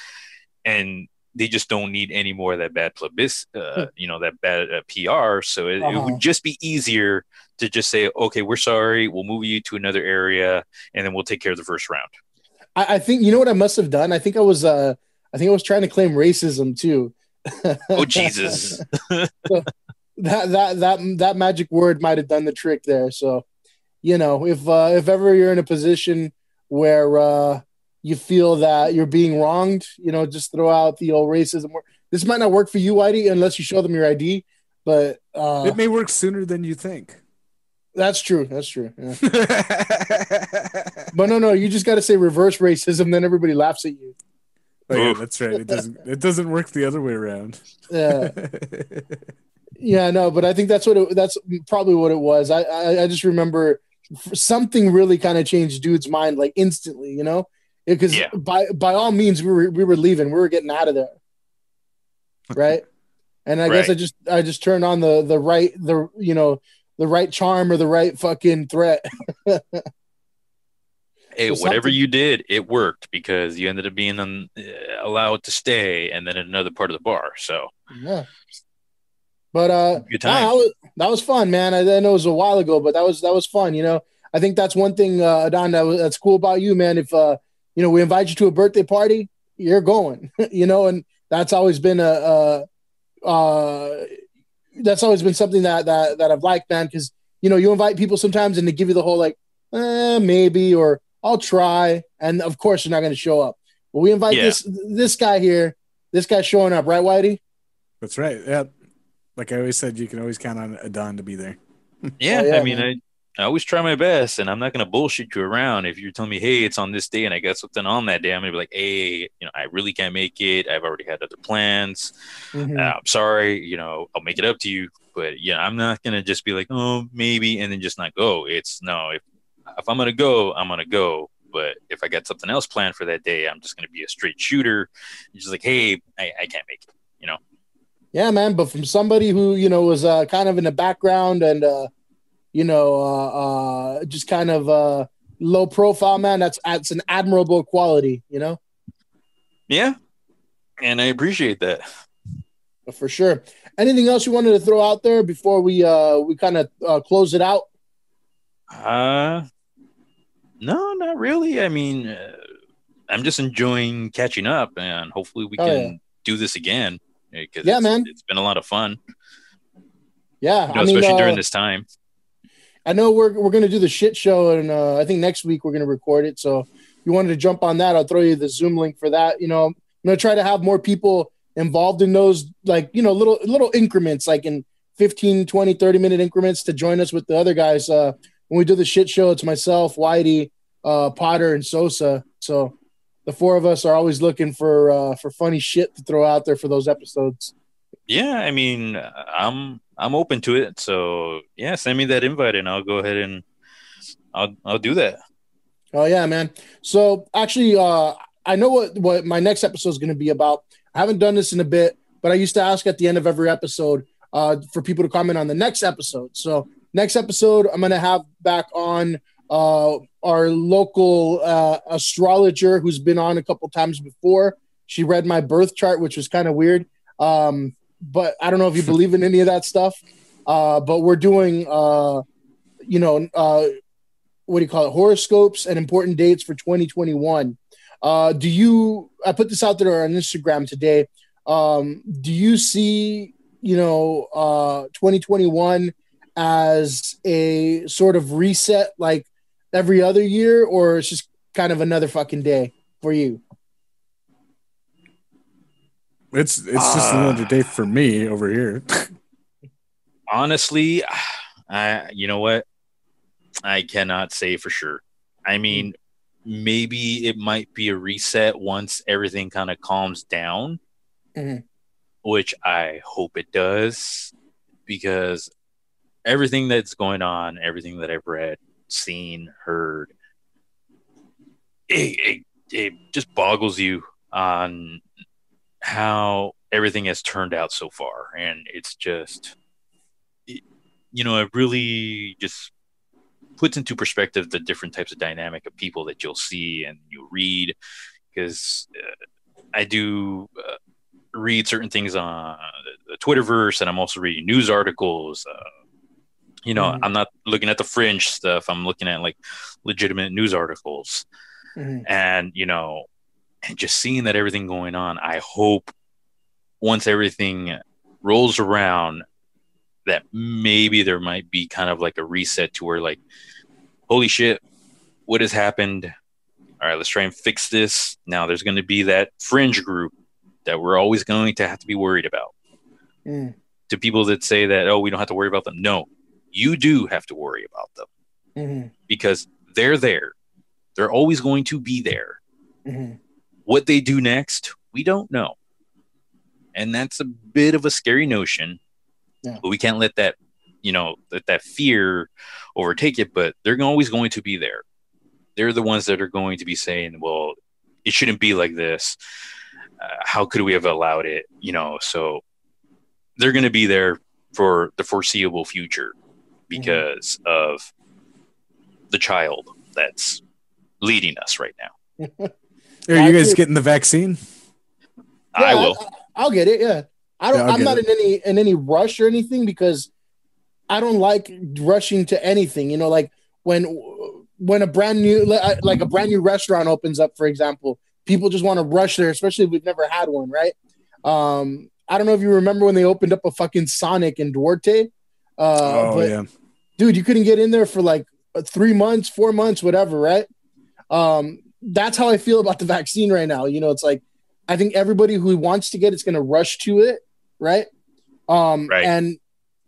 Speaker 3: and they just don't need any more of that bad you know, that bad PR. So it would just be easier to just say, okay, we're sorry, we'll move you to another area, and then we'll take care of the first round.
Speaker 1: I think, you know what I must have done? I think I was trying to claim racism too.
Speaker 3: Oh Jesus!
Speaker 1: So that magic word might have done the trick there. So, you know, if ever you're in a position where you feel that you're being wronged, you know, just throw out the old racism word. This might not work for you, Whitey, unless you show them your ID, but
Speaker 2: it may work sooner than you think.
Speaker 1: That's true. Yeah. But no, you just got to say reverse racism, then everybody laughs at you.
Speaker 2: Oh, yeah, that's right. It doesn't work the other way around.
Speaker 1: Yeah. Yeah, no, but I think that's probably what it was. I just remember something really kind of changed dude's mind like instantly, you know? Because by all means we were leaving, we were getting out of there, right? And I guess I just turned on the right charm or the right fucking threat.
Speaker 3: Hey, so whatever you did, it worked because you ended up being allowed to stay, and then in another part of the bar. So
Speaker 1: yeah, but good time. That was fun, man. I know it was a while ago, but that was fun. You know, I think that's one thing, Don, that's cool about you, man. If you know, we invite you to a birthday party, you're going, you know, and that's always been that's always been something that I've liked, man, because, you know, you invite people sometimes and they give you the whole like, maybe, or I'll try. And of course, you're not going to show up. But we invite this guy here, this guy's showing up, right, Whitey?
Speaker 2: That's right. Yeah. Like I always said, you can always count on Don to be there.
Speaker 3: Yeah. I mean, I always try my best, and I'm not going to bullshit you around. If you're telling me, hey, it's on this day and I got something on that day, I'm going to be like, hey, you know, I really can't make it. I've already had other plans. I'm sorry, you know, I'll make it up to you. But yeah, I'm not going to just be like, oh, maybe, and then just not go. It's no, if I'm going to go, I'm going to go. But if I got something else planned for that day, I'm just going to be a straight shooter. Just like, hey, I can't make it, you know?
Speaker 1: Yeah, man. But from somebody who, you know, was kind of in the background and, you know, just kind of low profile, man. That's an admirable quality, you know?
Speaker 3: Yeah. And I appreciate that.
Speaker 1: For sure. Anything else you wanted to throw out there before we kind of close it out?
Speaker 3: No, not really. I mean, I'm just enjoying catching up, and hopefully we can do this again. Because
Speaker 1: man,
Speaker 3: it's been a lot of fun.
Speaker 1: Yeah,
Speaker 3: you know, especially during this time.
Speaker 1: I know we're going to do the shit show, and I think next week we're going to record it. So if you wanted to jump on that, I'll throw you the Zoom link for that. You know, I'm going to try to have more people involved in those, like, you know, little increments, like in 15, 20, 30-minute increments to join us with the other guys. When we do the shit show, it's myself, Whitey, Potter, and Sosa. So the four of us are always looking for funny shit to throw out there for those episodes.
Speaker 3: Yeah, I mean, I'm open to it. So yeah, send me that invite and I'll go ahead and I'll do that.
Speaker 1: Oh yeah, man. So actually, I know what my next episode is going to be about. I haven't done this in a bit, but I used to ask at the end of every episode for people to comment on the next episode. So next episode, I'm going to have back on our local astrologer who's been on a couple times before. She read my birth chart, which was kind of weird. But I don't know if you believe in any of that stuff. But we're doing, what do you call it? Horoscopes and important dates for 2021. I put this out there on Instagram today. Do you see, 2021 as a sort of reset like every other year, or it's just kind of another fucking day for you?
Speaker 2: It's just another day for me over here.
Speaker 3: Honestly, you know what? I cannot say for sure. I mean, maybe it might be a reset once everything kind of calms down.
Speaker 1: Mm-hmm.
Speaker 3: which I hope it does, because everything that's going on, everything that I've read, seen, heard, it just boggles you on how everything has turned out so far. And it's just, it really just puts into perspective the different types of dynamic of people that you'll see and you read, because I do read certain things on the Twitterverse, and I'm also reading news articles. I'm not looking at the fringe stuff. I'm looking at like legitimate news articles, and and just seeing that everything going on. I hope once everything rolls around, that maybe there might be kind of like a reset to where, like, holy shit, what has happened? All right, let's try and fix this. Now there's going to be that fringe group that we're always going to have to be worried about. To people that say that, oh, we don't have to worry about them. No, you do have to worry about them, because they're there. They're always going to be there. What they do next, we don't know. And that's a bit of a scary notion. Yeah. But we can't let that, that fear overtake it. But they're always going to be there. They're the ones that are going to be saying, well, it shouldn't be like this. How could we have allowed it? So they're going to be there for the foreseeable future because of the child that's leading us right now.
Speaker 2: Are you guys getting the vaccine?
Speaker 3: Yeah, I will.
Speaker 1: I'll get it. Yeah. I'm not in any rush or anything, because I don't like rushing to anything. Like when a brand new restaurant opens up, for example, people just want to rush there, especially if we've never had one, right? I don't know if you remember when they opened up a fucking Sonic in Duarte. Yeah. Dude, you couldn't get in there for like 3 months, 4 months, whatever, right? That's how I feel about the vaccine right now. It's like, I think everybody who wants to get it's going to rush to it, right? Right. And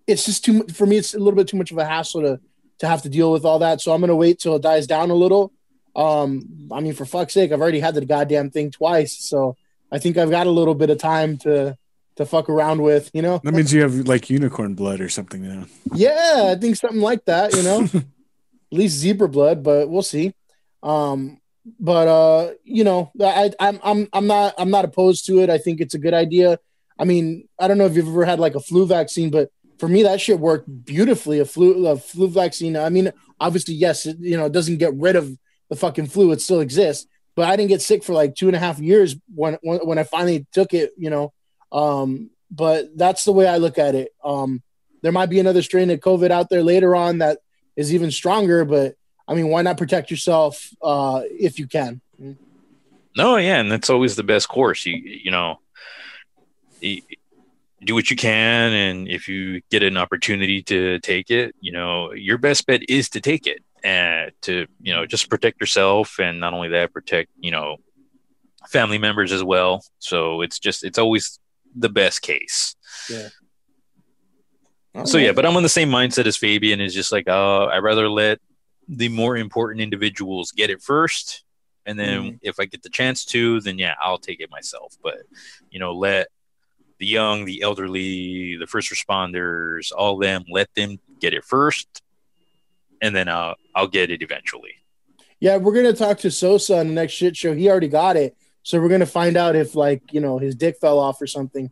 Speaker 1: it's just too for me. It's a little bit too much of a hassle to have to deal with all that. So I'm going to wait till it dies down a little. For fuck's sake, I've already had the goddamn thing twice, so I think I've got a little bit of time to fuck around with.
Speaker 2: That means you have like unicorn blood or something now.
Speaker 1: Yeah, I think something like that. At least zebra blood, but we'll see. I'm not opposed to it. I think it's a good idea. I mean, I don't know if you've ever had like a flu vaccine, but for me, that shit worked beautifully. A flu vaccine. I mean, obviously, yes, it doesn't get rid of the fucking flu. It still exists, but I didn't get sick for like 2.5 years when I finally took it, but that's the way I look at it. There might be another strain of COVID out there later on that is even stronger, but I mean, why not protect yourself if you can?
Speaker 3: No, yeah, and that's always the best course. You do what you can, and if you get an opportunity to take it, your best bet is to take it, and to just protect yourself, and not only that, protect family members as well. So it's always the best case.
Speaker 1: Yeah.
Speaker 3: So yeah, but I'm on the same mindset as Fabian. Is just like, I'd rather let the more important individuals get it first, and then if I get the chance to, then yeah, I'll take it myself. But let the young, the elderly, the first responders, all them, let them get it first, and then I'll get it eventually.
Speaker 1: Yeah, we're gonna talk to Sosa on the next shit show. He already got it, so we're gonna find out if his dick fell off or something.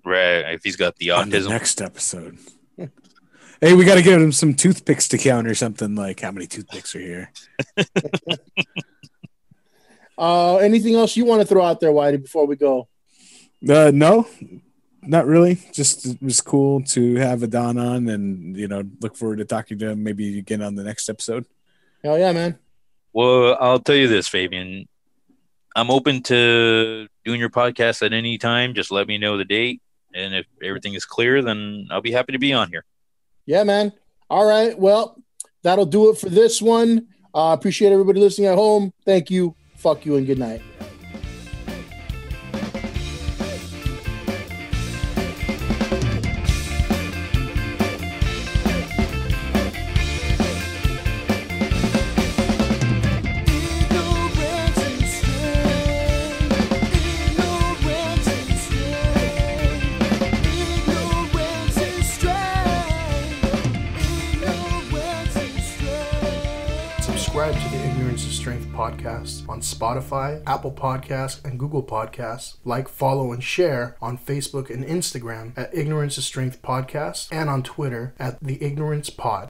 Speaker 3: Right, if he's got the autism.
Speaker 2: On the next episode. Hey, we got to give him some toothpicks to count or something. Like, how many toothpicks are here?
Speaker 1: Anything else you want to throw out there, Whitey, before we go?
Speaker 2: No, not really. Just it was cool to have Adon on, and look forward to talking to him maybe again on the next episode.
Speaker 1: Hell yeah, man.
Speaker 3: Well, I'll tell you this, Fabian. I'm open to doing your podcast at any time. Just let me know the date, and if everything is clear, then I'll be happy to be on here.
Speaker 1: Yeah, man. All right. Well, that'll do it for this one. Appreciate everybody listening at home. Thank you. Fuck you and good night. subscribe to the Ignorance is Strength podcast on Spotify, Apple Podcasts, and Google Podcasts. Like, follow, and share on Facebook and Instagram at Ignorance is Strength Podcast and on Twitter at The Ignorance Pod.